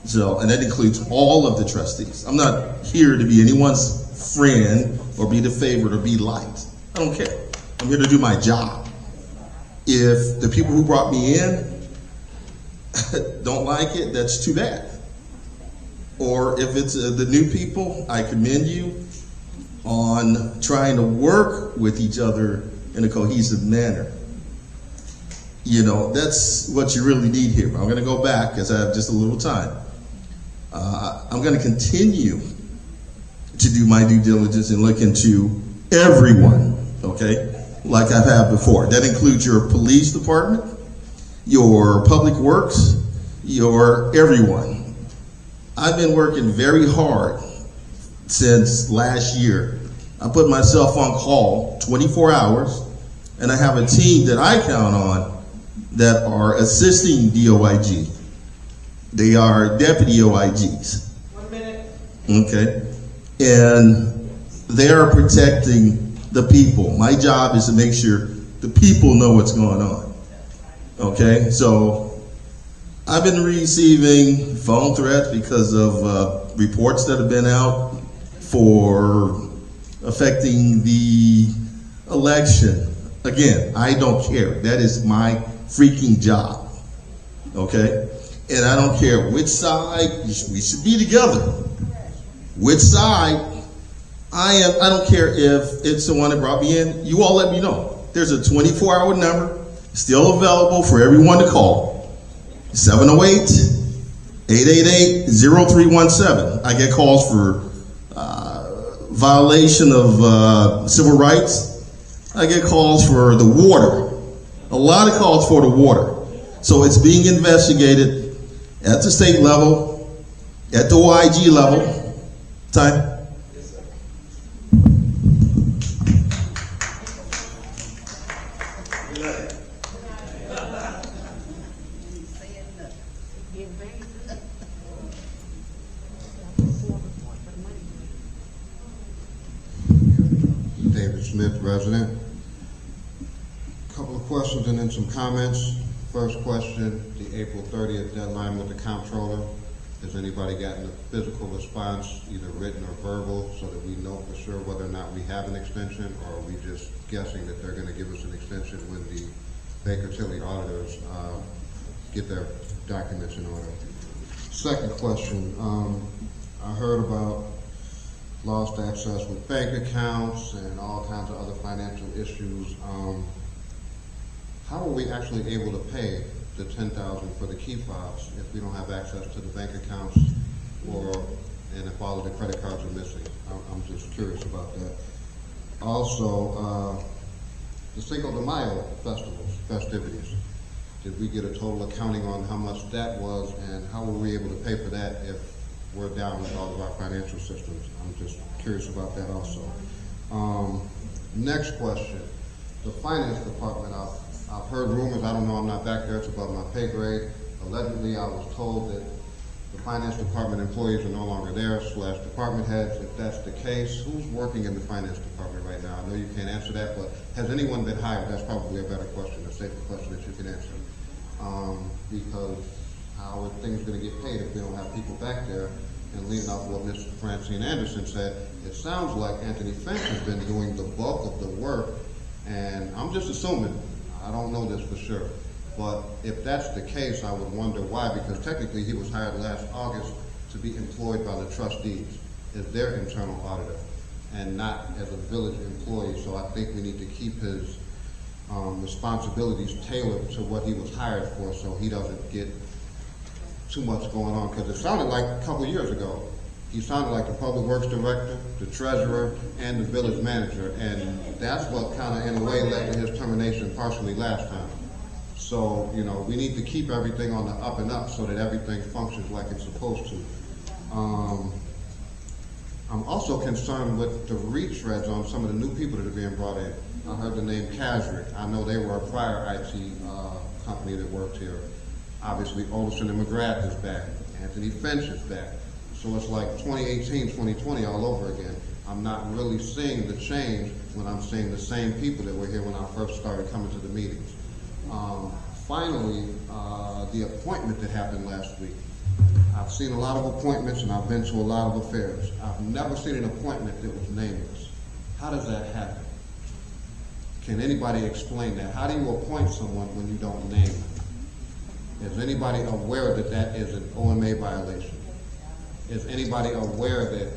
So, and that includes all of the trustees. I'm not here to be anyone's friend or be the favorite or be liked. I don't care. I'm here to do my job. If the people who brought me in don't like it, that's too bad. Or if it's the new people, I commend you on trying to work with each other in a cohesive manner. You know, that's what you really need here. I'm going to go back because I have just a little time. I'm going to continue to do my due diligence and look into everyone, okay, like I've had before. That includes your police department, your public works, your everyone. I've been working very hard since last year. I put myself on call 24 hours, and I have a team that I count on that are assisting the OIG. They are deputy OIGs.
1 minute.
Okay. And they are protecting the people. My job is to make sure the people know what's going on. Okay. So I've been receiving phone threats because of reports that have been out for affecting the election. Again, I don't care. That is my freaking job, okay? And I don't care which side, we should be together. Which side, I don't care if it's the one that brought me in, you all let me know. There's a 24-hour number, still available for everyone to call. 708-888-0317. I get calls for violation of civil rights. I get calls for the water. A lot of calls for the water. So it's being investigated at the state level, at the OIG level. Time.
David Smith, resident. Couple of questions and then some comments. First question, the April 30th deadline with the comptroller. Has anybody gotten a physical response, either written or verbal, so that we know for sure whether or not we have an extension, or are we just guessing that they're going to give us an extension when the Baker Tilly auditors get their documents in order? Second question, I heard about lost access with bank accounts and all kinds of other financial issues. How are we actually able to pay the $10,000 for the key fobs if we don't have access to the bank accounts, and if all of the credit cards are missing? I'm just curious about that. Also, the Cinco de Mayo festivities. Did we get a total accounting on how much that was, and how were we able to pay for that if we're down with all of our financial systems? I'm just curious about that also. Next question. The finance department I've heard rumors, I don't know, I'm not back there, it's above my pay grade. Allegedly, I was told that the finance department employees are no longer there, / department heads. If that's the case, who's working in the finance department right now? I know you can't answer that, but has anyone been hired? That's probably a better question, a safer question that you can answer. Because how are things gonna get paid if we don't have people back there? And leading off what Mr. Francine Anderson said, it sounds like Anthony Finch has been doing the bulk of the work, and I'm just assuming, I don't know this for sure, but if that's the case, I would wonder why, because technically he was hired last August to be employed by the trustees as their internal auditor and not as a village employee. So I think we need to keep his responsibilities tailored to what he was hired for, so he doesn't get too much going on, because it sounded like a couple years ago, he sounded like the public works director, the treasurer, and the village manager, and that's what kind of, in a way, led to his termination partially last time. So, you know, we need to keep everything on the up and up so that everything functions like it's supposed to. I'm also concerned with the retreads on some of the new people that are being brought in. I heard the name Kazrick. I know they were a prior IT company that worked here. Obviously, Olson and McGrath is back. Anthony Finch is back. So it's like 2018, 2020 all over again. I'm not really seeing the change when I'm seeing the same people that were here when I first started coming to the meetings. Finally, the appointment that happened last week. I've seen a lot of appointments and I've been to a lot of affairs. I've never seen an appointment that was nameless. How does that happen? Can anybody explain that? How do you appoint someone when you don't name them? Is anybody aware that that is an OMA violation? Is anybody aware that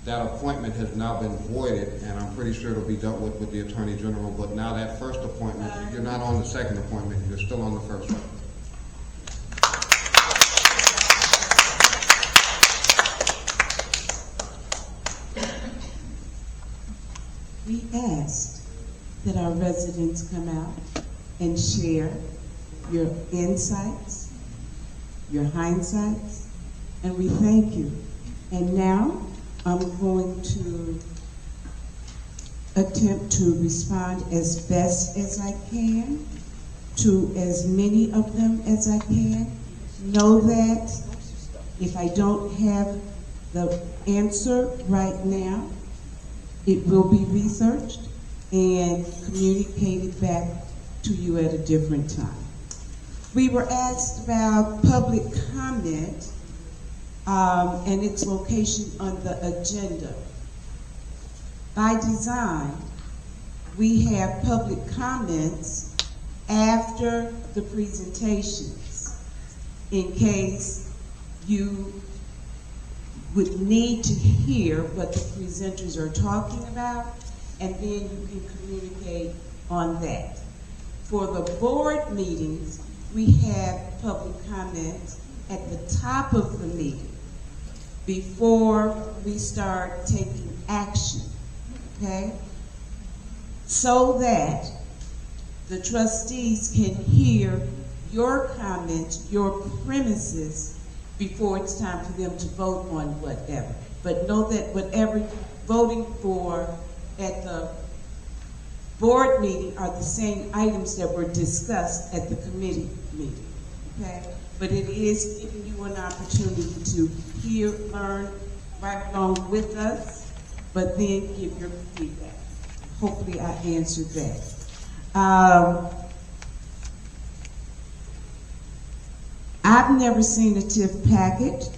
that appointment has now been voided, and I'm pretty sure it'll be dealt with the Attorney General, but now that first appointment, you're not on the second appointment, you're still on the first one.
We asked that our residents come out and share your insights, your hindsights, and we thank you. And now I'm going to attempt to respond as best as I can to as many of them as I can. Know that if I don't have the answer right now, it will be researched and communicated back to you at a different time. We were asked about public comment and its location on the agenda. By design, we have public comments after the presentations in case you would need to hear what the presenters are talking about, and then you can communicate on that. For the board meetings, we have public comments at the top of the meeting before we start taking action, okay? So that the trustees can hear your comments, your premises, before it's time for them to vote on whatever. But know that whatever you're voting for at the board meeting are the same items that were discussed at the committee meeting, okay? But it is giving you an opportunity to hear, learn, right along with us, but then give your feedback. Hopefully I answered that. I've never seen a TIF packet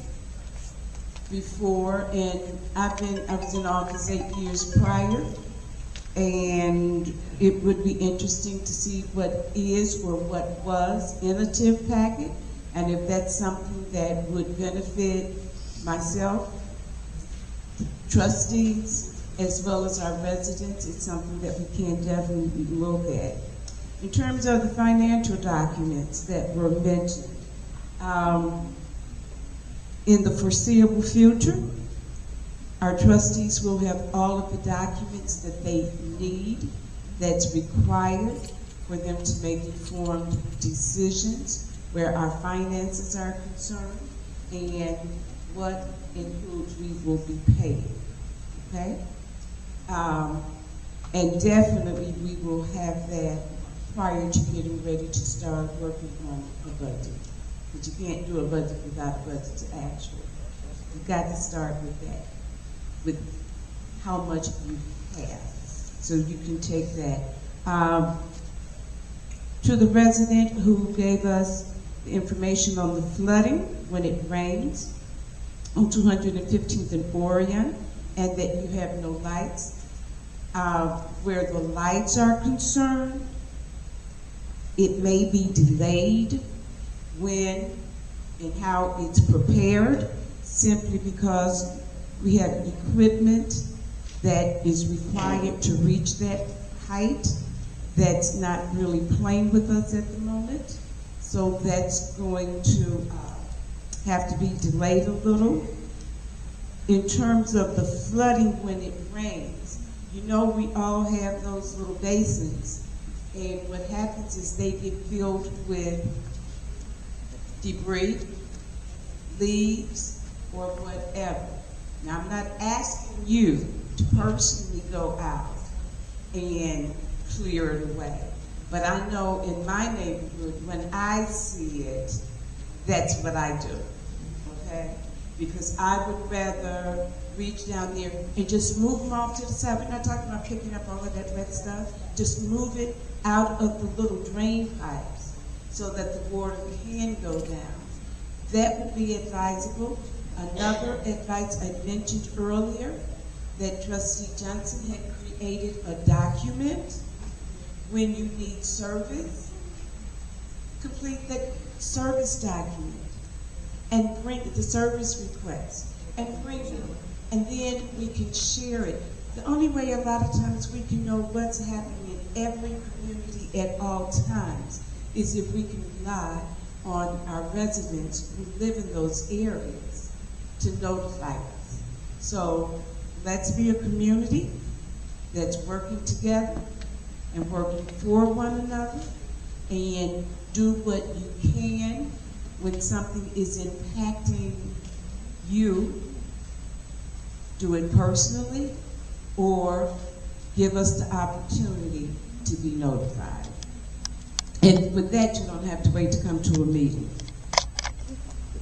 before, and I was in office 8 years prior, and it would be interesting to see what is or what was in a TIF packet, and if that's something that would benefit myself, trustees, as well as our residents. It's something that we can definitely look at. In terms of the financial documents that were mentioned, in the foreseeable future, our trustees will have all of the documents that they need, that's required for them to make informed decisions where our finances are concerned and what and who we will be paid, okay? And definitely we will have that prior to getting ready to start working on a budget. But you can't do a budget without a budget to actual. You've got to start with that, with how much you have. So you can take that. To the resident who gave us the information on the flooding when it rains on 215th and Orion, and that you have no lights. Where the lights are concerned, it may be delayed when and how it's prepared, simply because we have equipment that is required to reach that height that's not really playing with us at the moment. So that's going to have to be delayed a little. In terms of the flooding when it rains, you know we all have those little basins, and what happens is they get filled with debris, leaves, or whatever. Now I'm not asking you to personally go out and clear it away, but I know in my neighborhood when I see it, that's what I do, okay? Because I would rather reach down there and just move them off to the side. We're not talking about picking up all of that wet stuff. Just move it out of the little drain pipes so that the water can go down. That would be advisable. Another advice I mentioned earlier, that Trustee Johnson had created a document when you need service. Complete that service document and bring the service request and bring it, and then we can share it. The only way a lot of times we can know what's happening in every community at all times is if we can rely on our residents who live in those areas to notify us. So let's be a community that's working together and working for one another, and do what you can when something is impacting you. Do it personally, or give us the opportunity to be notified. And with that, you don't have to wait to come to a meeting.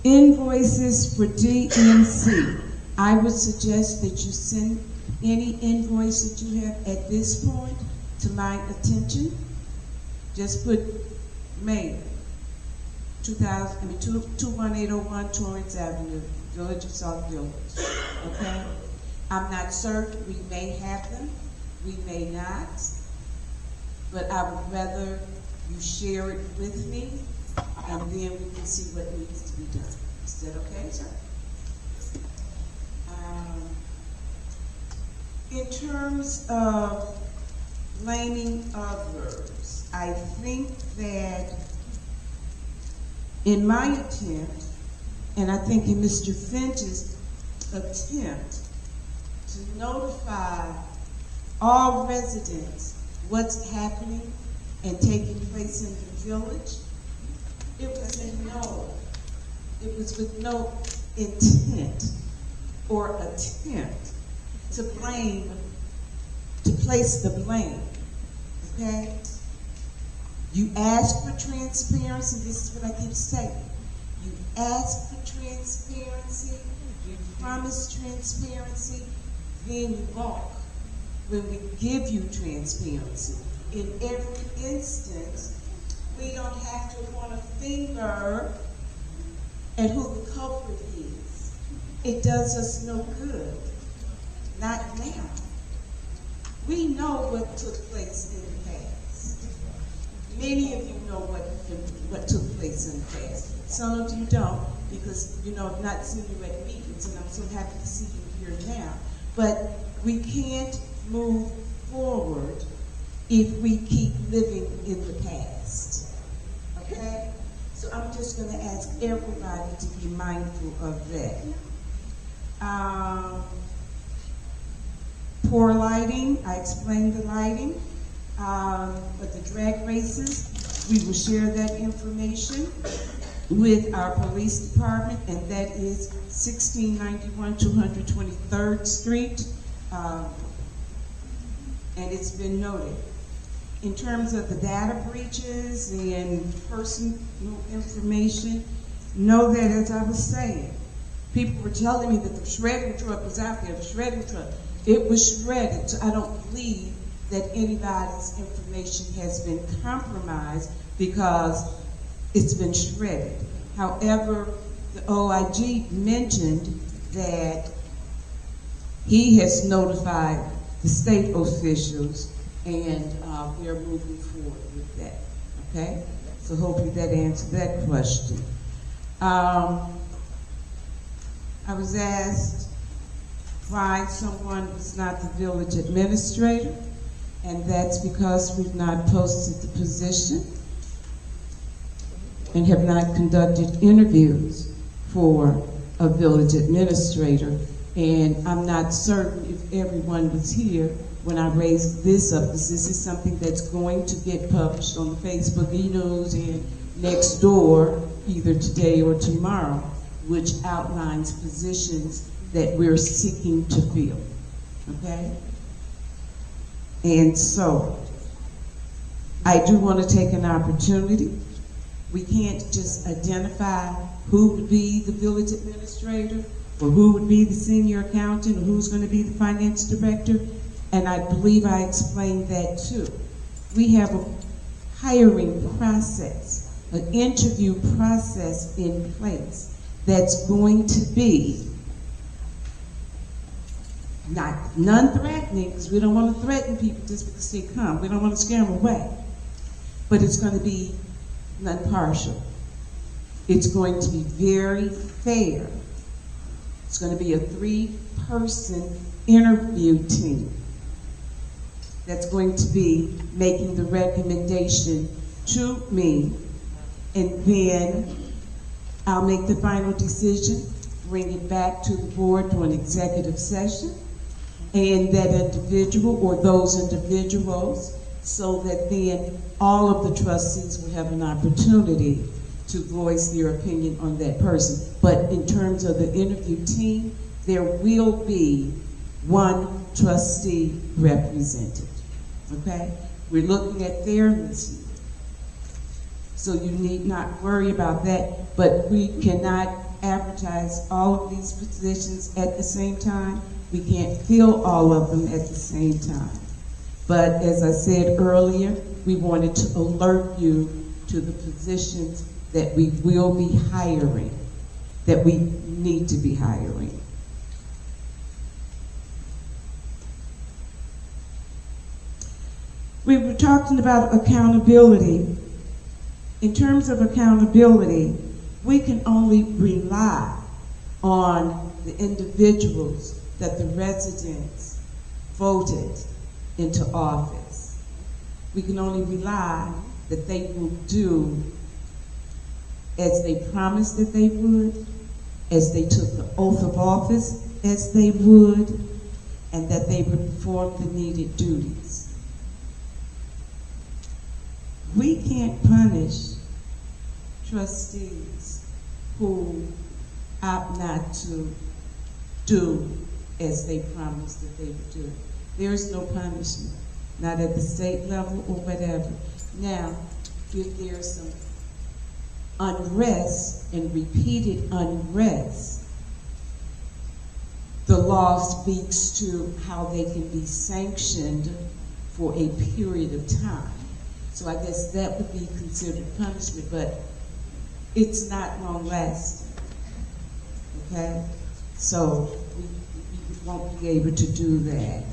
Invoices for DMC. I would suggest that you send any invoice that you have at this point to my attention. Just put May 21801 Torrance Avenue, Village of Sauk Village. Okay? I'm not certain. We may have them, we may not, but I would rather you share it with me, and then we can see what needs to be done. Is that okay, sir? In terms of blaming others, I think that in my attempt, and I think in Mr. Finch's attempt to notify all residents what's happening and taking place in the village, it was with no intent or attempt to blame, to place the blame, okay? You asked for transparency. This is what I keep saying. You asked for transparency, you promised transparency, then you walk when we give you transparency. In every instance, we don't have to point a finger at who the culprit is. It does us no good. Not now. We know what took place in the past. Many of you know what took place in the past. Some of you don't, because I've not seen you at meetings, and I'm so happy to see you here now. But we can't move forward if we keep living in the past. Okay? So I'm just going to ask everybody to be mindful of that. Poor lighting, I explained the lighting. But the drag races, we will share that information with our police department, and that is 1691 223rd Street, and it's been noted. in terms of the data breaches and personal information, know that, as I was saying, people were telling me that the shredding truck was out there, the shredding truck. It was shredded, so I don't believe that anybody's information has been compromised because it's been shredded. However, the OIG mentioned that he has notified the state officials, and we are moving forward with that, okay? So hopefully that answered that question. I was asked why someone was not the village administrator, and that's because we've not posted the position and have not conducted interviews for a village administrator. And I'm not certain if everyone was here when I raised this up, because this is something that's going to get published on the Facebook e-news and next door, either today or tomorrow, which outlines positions that we're seeking to fill, okay? And so, I do want to take an opportunity. We can't just identify who would be the village administrator, or who would be the senior accountant, or who's going to be the finance director, and I believe I explained that too. We have a hiring process, an interview process in place that's going to be not non-threatening, because we don't want to threaten people just because they come. We don't want to scare them away. But it's going to be non-partial. It's going to be very fair. It's going to be a 3-person interview team that's going to be making the recommendation to me, and then I'll make the final decision, bring it back to the board to an executive session, and that individual or those individuals, so that then all of the trustees will have an opportunity to voice their opinion on that person. But in terms of the interview team, there will be one trustee represented, okay? We're looking at fairness, so you need not worry about that, but we cannot advertise all of these positions at the same time. We can't fill all of them at the same time. But as I said earlier, we wanted to alert you to the positions that we will be hiring, that we need to be hiring. We were talking about accountability. In terms of accountability, we can only rely on the individuals that the residents voted into office. We can only rely that they will do as they promised that they would, as they took the oath of office as they would, and that they would perform the needed duties. We can't punish trustees who opt not to do as they promised that they would do. There is no punishment, not at the state level or whatever. Now, if there's some unrest and repeated unrest, the law speaks to how they can be sanctioned for a period of time. So I guess that would be considered punishment, but it's not long lasting, okay? So we won't be able to do that.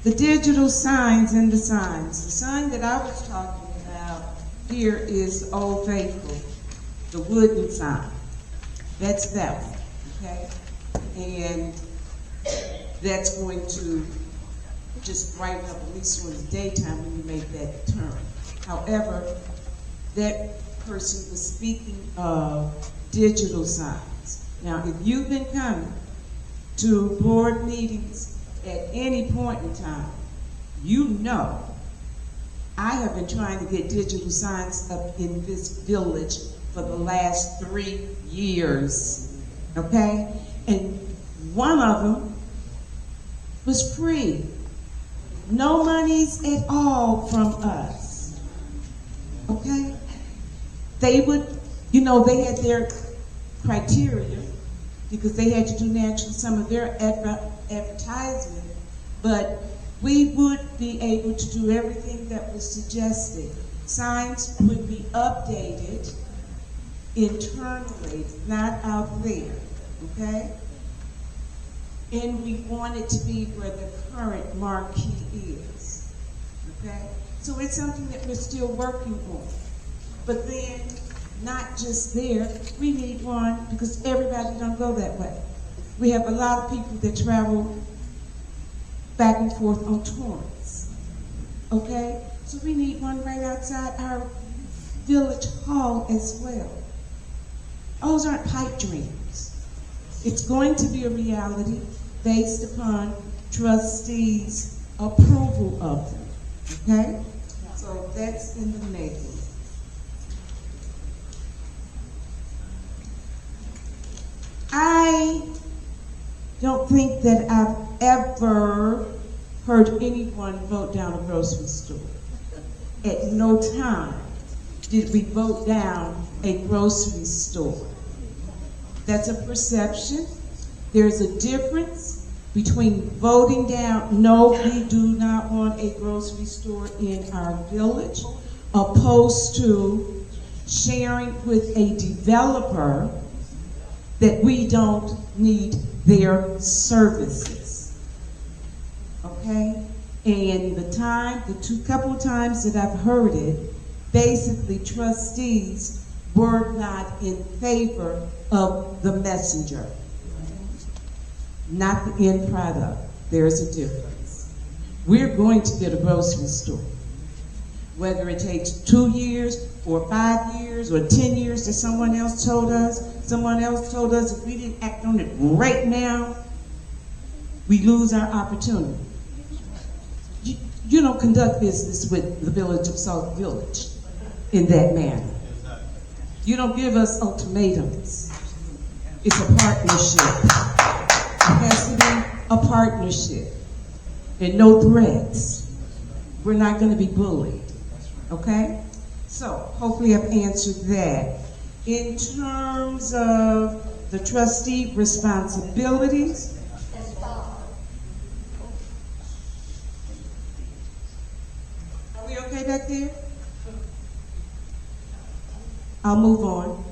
The digital signs and the signs. The sign that I was talking about here is Old Faithful, the wooden sign. That's that one, okay? And that's going to just brighten up, at least during the daytime when you make that turn. However, that person was speaking of digital signs. Now, if you've been coming to board meetings at any point in time, you know I have been trying to get digital signs up in this village for the last 3 years, okay? And one of them was free. No monies at all from us. Okay? They would, you know, they had their criteria because they had to do naturally some of their advertisement, but we would be able to do everything that was suggested. Signs would be updated internally, not out there, okay? And we want it to be where the current marquee is, okay? So it's something that we're still working on. But then, not just there, we need one because everybody don't go that way. We have a lot of people that travel back and forth on Torrance, okay? So we need one right outside our village hall as well. Those aren't pipe dreams. It's going to be a reality based upon trustees' approval of them, okay? So that's in the making. I don't think that I've ever heard anyone vote down a grocery store. At no time did we vote down a grocery store. That's a perception. There's a difference between voting down, no, we do not want a grocery store in our village, opposed to sharing with a developer that we don't need their services. Okay? And the couple times that I've heard it, basically trustees were not in favor of the messenger, not the end product. There's a difference. We're going to get a grocery store. Whether it takes 2 years or 5 years or 10 years that someone else told us if we didn't act on it right now, we lose our opportunity. You don't conduct business with the village of Sauk Village in that manner. You don't give us ultimatums. It's a partnership. It has to be a partnership and no threats. We're not going to be bullied, okay? So hopefully I've answered that. In terms of the trustee responsibilities, are we okay back there? I'll move on.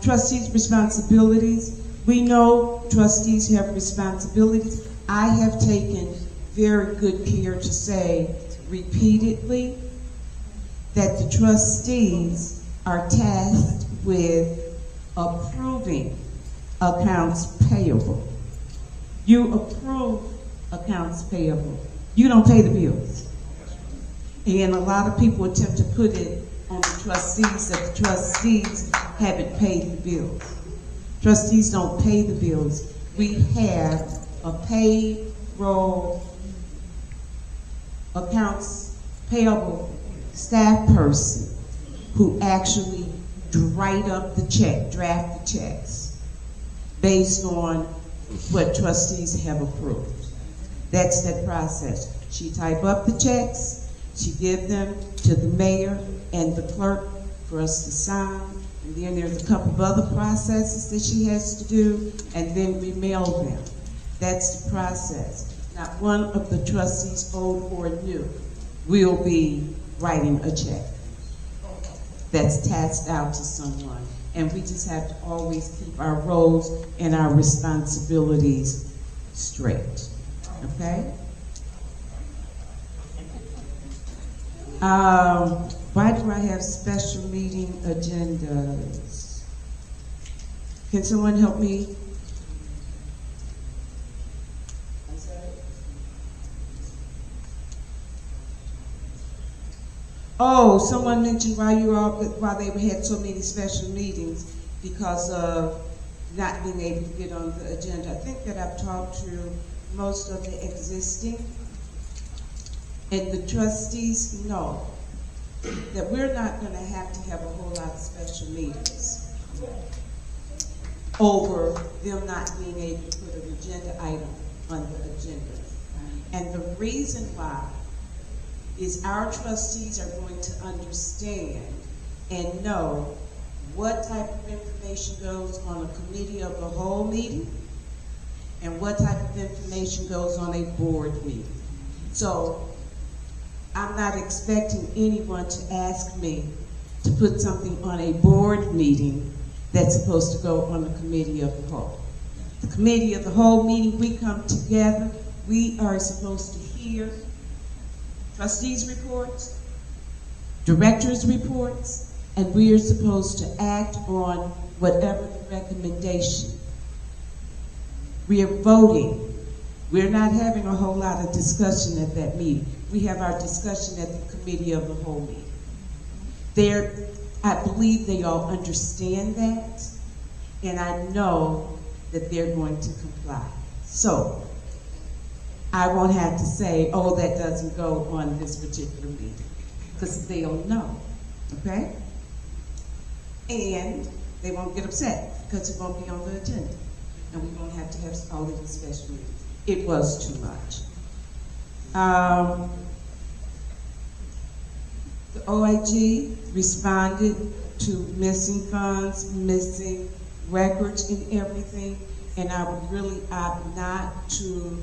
Trustees' responsibilities. We know trustees have responsibilities. I have taken very good care to say repeatedly that the trustees are tasked with approving accounts payable. You approve accounts payable. You don't pay the bills. And a lot of people attempt to put it on the trustees that the trustees haven't paid the bills. Trustees don't pay the bills. We have a payroll accounts payable staff person who actually write up the check, draft the checks based on what trustees have approved. That's that process. She type up the checks, she give them to the mayor and the clerk for us to sign, and then there's a couple of other processes that she has to do, and then we mail them. That's the process. Not one of the trustees, old or new, will be writing a check that's tasked out to someone. And we just have to always keep our roles and our responsibilities straight, okay? Why do I have special meeting agendas? Can someone help me? Oh, someone mentioned why they had so many special meetings because of not being able to get on the agenda. I think that I've talked to most of the existing, and the trustees know that we're not going to have a whole lot of special meetings over them not being able to put an agenda item on the agenda. And the reason why is our trustees are going to understand and know what type of information goes on a committee of the whole meeting and what type of information goes on a board meeting. So I'm not expecting anyone to ask me to put something on a board meeting that's supposed to go on the committee of the whole. The committee of the whole meeting, we come together, we are supposed to hear trustees' reports, directors' reports, and we are supposed to act on whatever the recommendation. We are voting. We're not having a whole lot of discussion at that meeting. We have our discussion at the committee of the whole meeting. I believe they all understand that, and I know that they're going to comply. So, I won't have to say, oh, that doesn't go on this particular meeting, because they'll know, okay? And they won't get upset, because it won't be on the agenda, and we won't have to have all of these special meetings. It was too much. The OIG responded to missing funds, missing records and everything, and I would really opt not to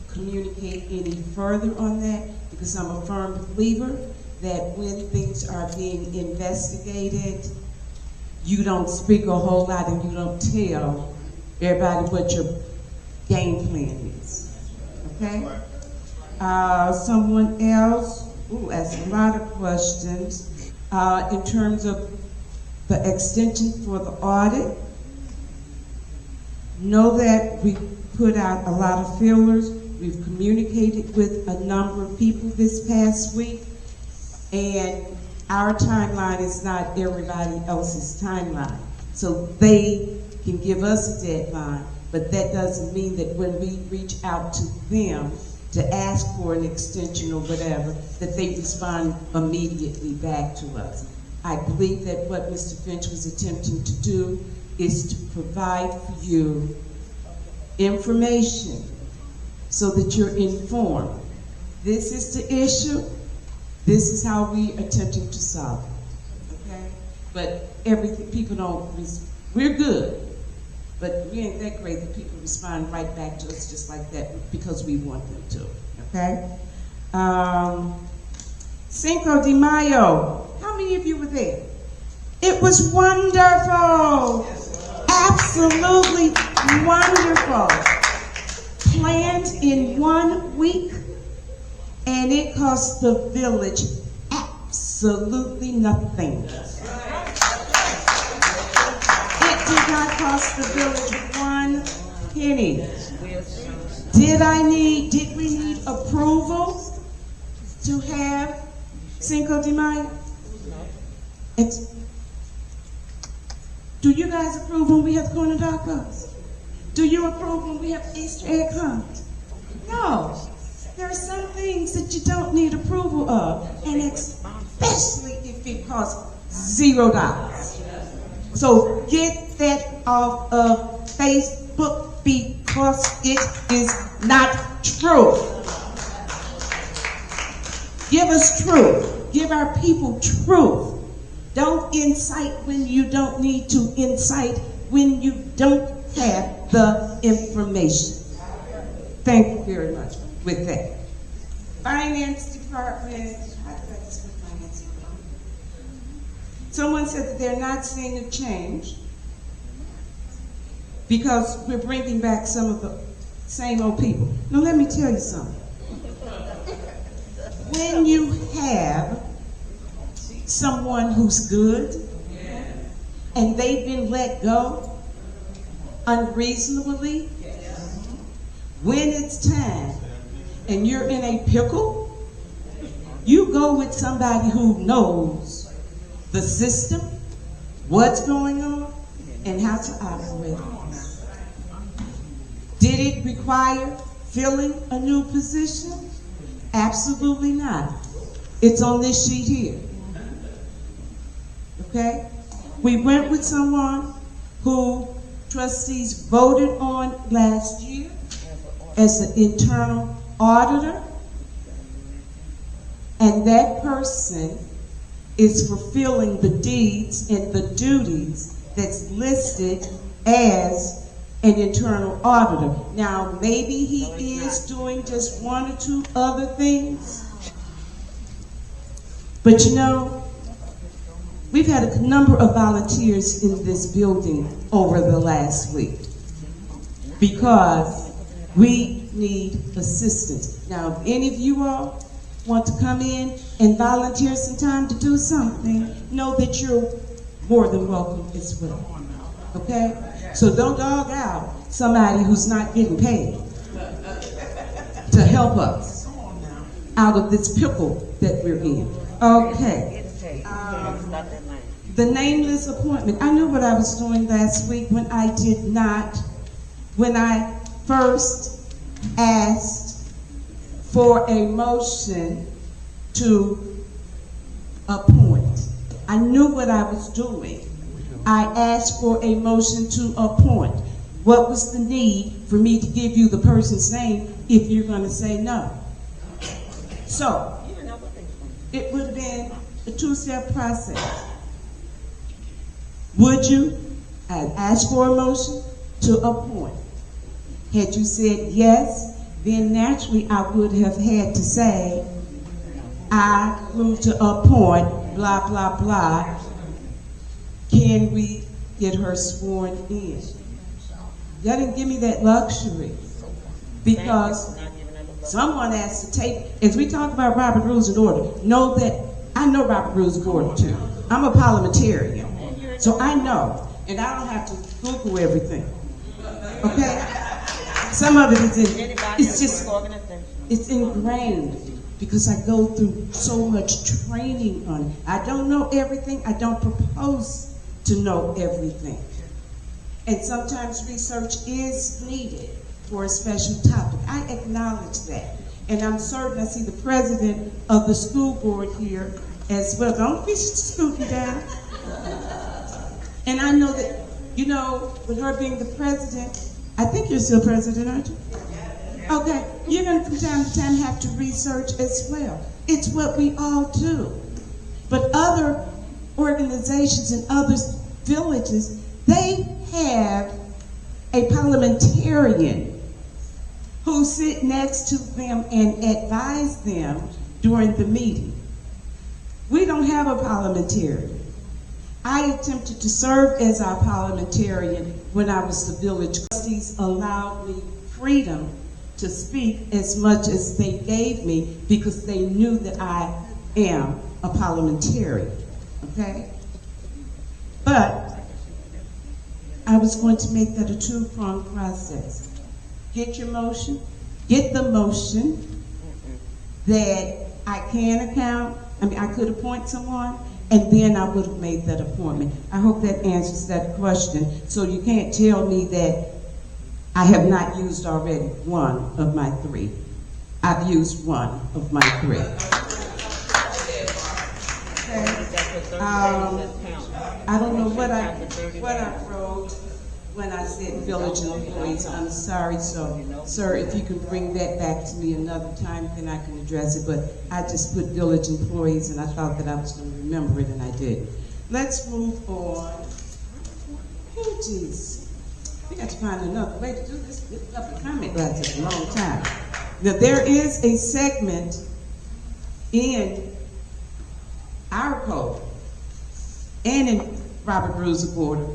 communicate any further on that, because I'm a firm believer that when things are being investigated, you don't speak a whole lot and you don't tell everybody what your game plan is, okay? Someone else, asked a lot of questions in terms of the extension for the audit. Know that we put out a lot of feelers. We've communicated with a number of people this past week, and our timeline is not everybody else's timeline. So they can give us a deadline, but that doesn't mean that when we reach out to them to ask for an extension or whatever, that they respond immediately back to us. I believe that what Mr. Finch was attempting to do is to provide for you information so that you're informed. This is the issue. This is how we are attempting to solve it, okay? But everything, people don't, we're good, but we ain't that great that people respond right back to us just like that because we want them to, okay? Cinco de Mayo, how many of you were there? It was wonderful, absolutely wonderful. Planned in 1 week, and it cost the village absolutely nothing. It did not cost the village 1 penny. Did we need approval to have Cinco de Mayo? Do you guys approve when we have corn and tacos? Do you approve when we have Easter egg hunt? No. There are some things that you don't need approval of, and especially if it costs $0. So get that off of Facebook because it is not true. Give us truth. Give our people truth. Don't incite when you don't need to incite when you don't have the information. Thank you very much with that. Finance department, how did I just put finance department? Someone said that they're not seeing a change because we're bringing back some of the same old people. Now let me tell you something. When you have someone who's good and they've been let go unreasonably, when it's time and you're in a pickle, you go with somebody who knows the system, what's going on, and how to operate. Did it require filling a new position? Absolutely not. It's on this sheet here. Okay? We went with someone who trustees voted on last year as an internal auditor, and that person is fulfilling the deeds and the duties that's listed as an internal auditor. Now, maybe he is doing just one or two other things, but you know, we've had a number of volunteers in this building over the last week because we need assistance. Now, if any of you all want to come in and volunteer some time to do something, know that you're more than welcome as well. Okay? So don't dog out somebody who's not getting paid to help us out of this pickle that we're in. Okay. The nameless appointment. I knew what I was doing last week when I first asked for a motion to appoint. I knew what I was doing. I asked for a motion to appoint. What was the need for me to give you the person's name if you're going to say no? So, it would have been a two-step process. Would you? I'd asked for a motion to appoint. Had you said yes, then naturally I would have had to say, I move to appoint, blah, blah, blah. Can we get her sworn in? Y'all didn't give me that luxury because someone has to take, as we talk about Robert Rules of Order, know that I know Robert Rules of Order too. I'm a parliamentarian, so I know, and I don't have to Google everything, okay? Some of it is it's ingrained because I go through so much training on it. I don't know everything. I don't propose to know everything. And sometimes research is needed for a special topic. I acknowledge that. And I'm certain I see the president of the school board here as well. Don't be scooting down. And I know that, you know, with her being the president, I think you're still president, aren't you? Okay, you're going to from time to time have to research as well. It's what we all do. But other organizations and other villages, they have a parliamentarian who sit next to them and advise them during the meeting. We don't have a parliamentarian. I attempted to serve as our parliamentarian when I was the village. Trustees allowed me freedom to speak as much as they gave me because they knew that I am a parliamentarian, okay? But I was going to make that a two-pronged process. Get your motion, get the motion that I can I could appoint someone, and then I would have made that appointment. I hope that answers that question. So you can't tell me that I have not used already one of my three. I've used one of my three. Okay. I don't know what I wrote when I said village employees. I'm sorry, so sir, if you can bring that back to me another time, then I can address it. But I just put village employees, and I thought that I was going to remember it, and I did. Let's move on. Oh, geez. We got to find another way to do this. This public comment lasts a long time. Now, there is a segment in our code and in Robert Rules of Order,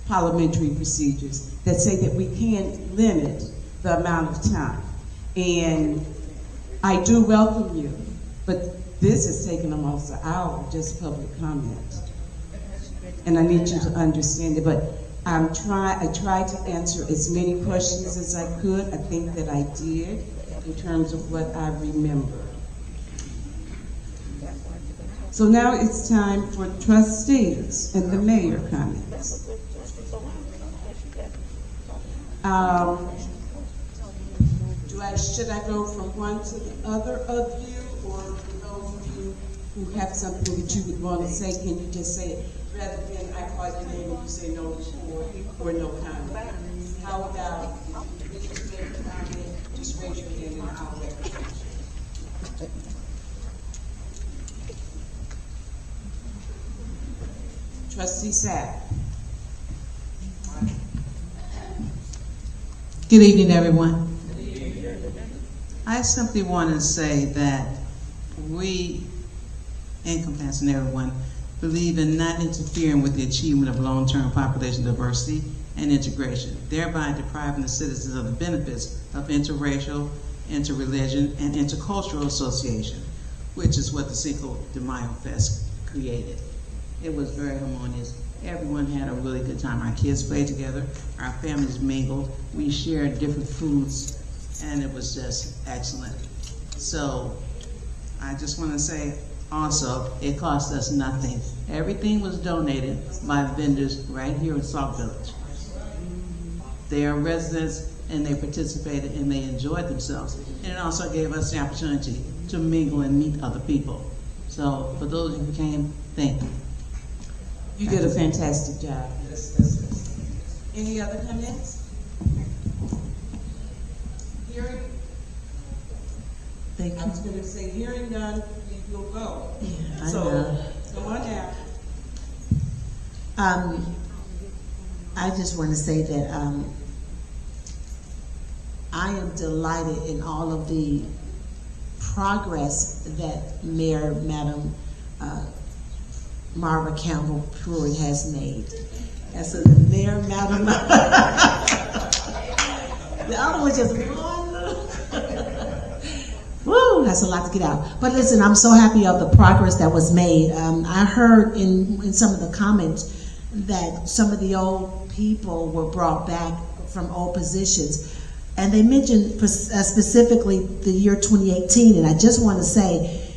parliamentary procedures, that say that we can limit the amount of time. And I do welcome you, but this has taken almost an hour, just public comment. And I need you to understand it, but I tried to answer as many questions as I could. I think that I did in terms of what I remember. So now it's time for trustees and the mayor comments. Should I go from one to the other of you, or for those of you who have something that you would want to say, can you just say it rather than I call your name and you say no or no comment? How about if you just make a comment, just raise your hand and I'll let you. Trustee Sapp.
Good evening, everyone. I simply want to say that we, encompassing everyone, believe in not interfering with the achievement of long-term population diversity and integration, thereby depriving the citizens of the benefits of interracial, interreligion, and intercultural association, which is what the Cinco de Mayo Fest created. It was very harmonious. Everyone had a really good time. Our kids played together, our families mingled, we shared different foods, and it was just excellent. So I just want to say also, it cost us nothing. Everything was donated by vendors right here in Sauk Village. They are residents and they participated and they enjoyed themselves. And it also gave us the opportunity to mingle and meet other people. So for those who came, thank you.
You did a fantastic job. Any other comments? Hearing?
Thank
I
you.
was going to say, hearing none, you'll go.
Yeah, I
So,
know.
come on now.
I just want to say that I am delighted in all of the progress that Madam Marva Campbell Pruitt has made. As a Mayor, Madam, the other one just one little. Woo, that's a lot to get out. But listen, I'm so happy of the progress that was made. I heard in some of the comments that some of the old people were brought back from old positions. And they mentioned specifically the year 2018. And I just want to say,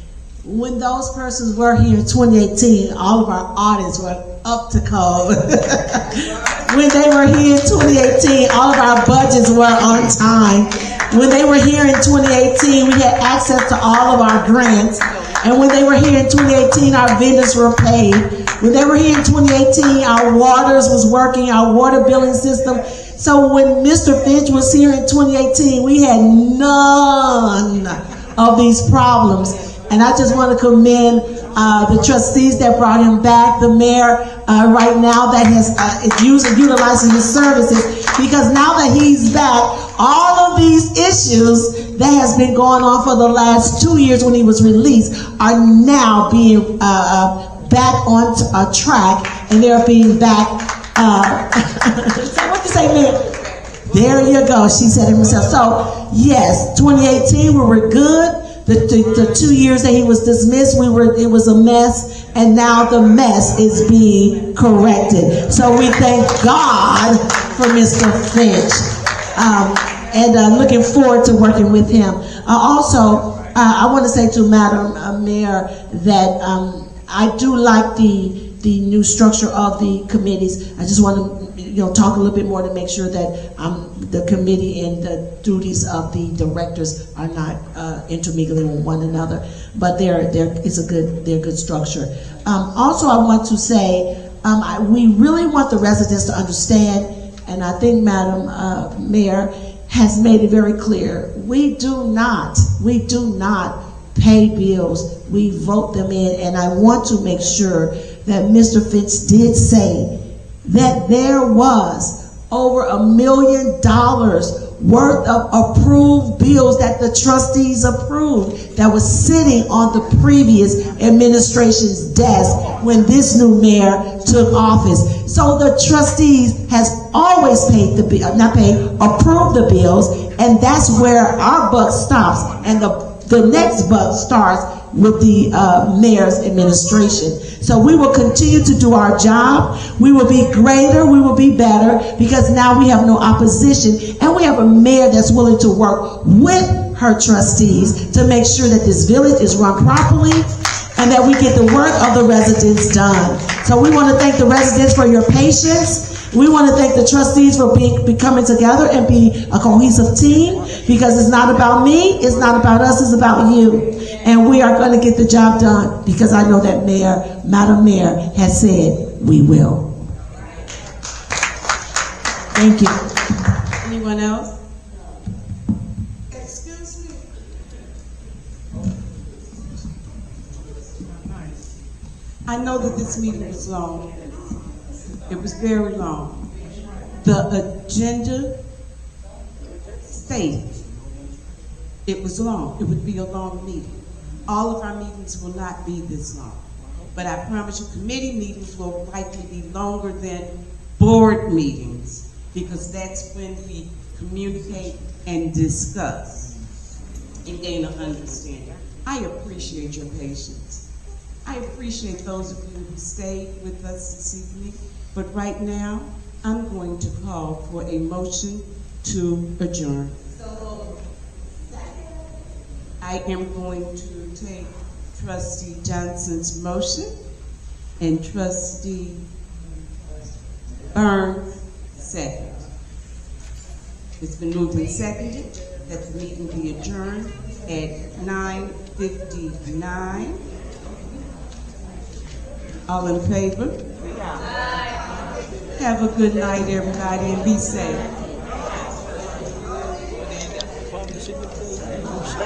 when those persons were here in 2018, all of our audits were up to code. When they were here in 2018, all of our budgets were on time. When they were here in 2018, we had access to all of our grants. And when they were here in 2018, our vendors were paid. When they were here in 2018, our waters was working, our water billing system. So when Mr. Finch was here in 2018, we had none of these problems. And I just want to commend the trustees that brought him back, the mayor right now that is utilizing his services, because now that he's back, all of these issues that has been going on for the last 2 years when he was released are now being back on track, and they're being back. What you say, man? There you go. She said it herself. So yes, 2018 we were good. The 2 years that he was dismissed, it was a mess, and now the mess is being corrected. So we thank God for Mr. Finch, and looking forward to working with him. Also, I want to say to Madam Mayor that I do like the new structure of the committees. I just want to talk a little bit more to make sure that the committee and the duties of the directors are not intermingling with one another. But they're good structure. Also, I want to say we really want the residents to understand, and I think Madam Mayor has made it very clear. We do not pay bills. We vote them in, and I want to make sure that Mr. Finch did say that there was over $1 million worth of approved bills that the trustees approved that was sitting on the previous administration's desk when this new mayor took office. So the trustees has always paid approved the bills, and that's where our buck stops, and the next buck starts with the mayor's administration. So we will continue to do our job. We will be greater. We will be better, because now we have no opposition, and we have a mayor that's willing to work with her trustees to make sure that this village is run properly and that we get the work of the residents done. So we want to thank the residents for your patience. We want to thank the trustees for be coming together and be a cohesive team, because it's not about me, it's not about us, it's about you. And we are going to get the job done, because I know that Madam Mayor has said we will. Thank you.
Anyone else? Excuse me. I know that this meeting was long. It was very long. The agenda stated it was long. It would be a long meeting. All of our meetings will not be this long. But I promise you, committee meetings will likely be longer than board meetings, because that's when we communicate and discuss and gain an understanding. I appreciate your patience. I appreciate those of you who stayed with us this evening. But right now, I'm going to call for a motion to adjourn. I am going to take Trustee Johnson's motion and Trustee Burns' second. It's been moved and seconded that the meeting be adjourned at 9:59. All in favor? Have a good night, everybody, and be safe.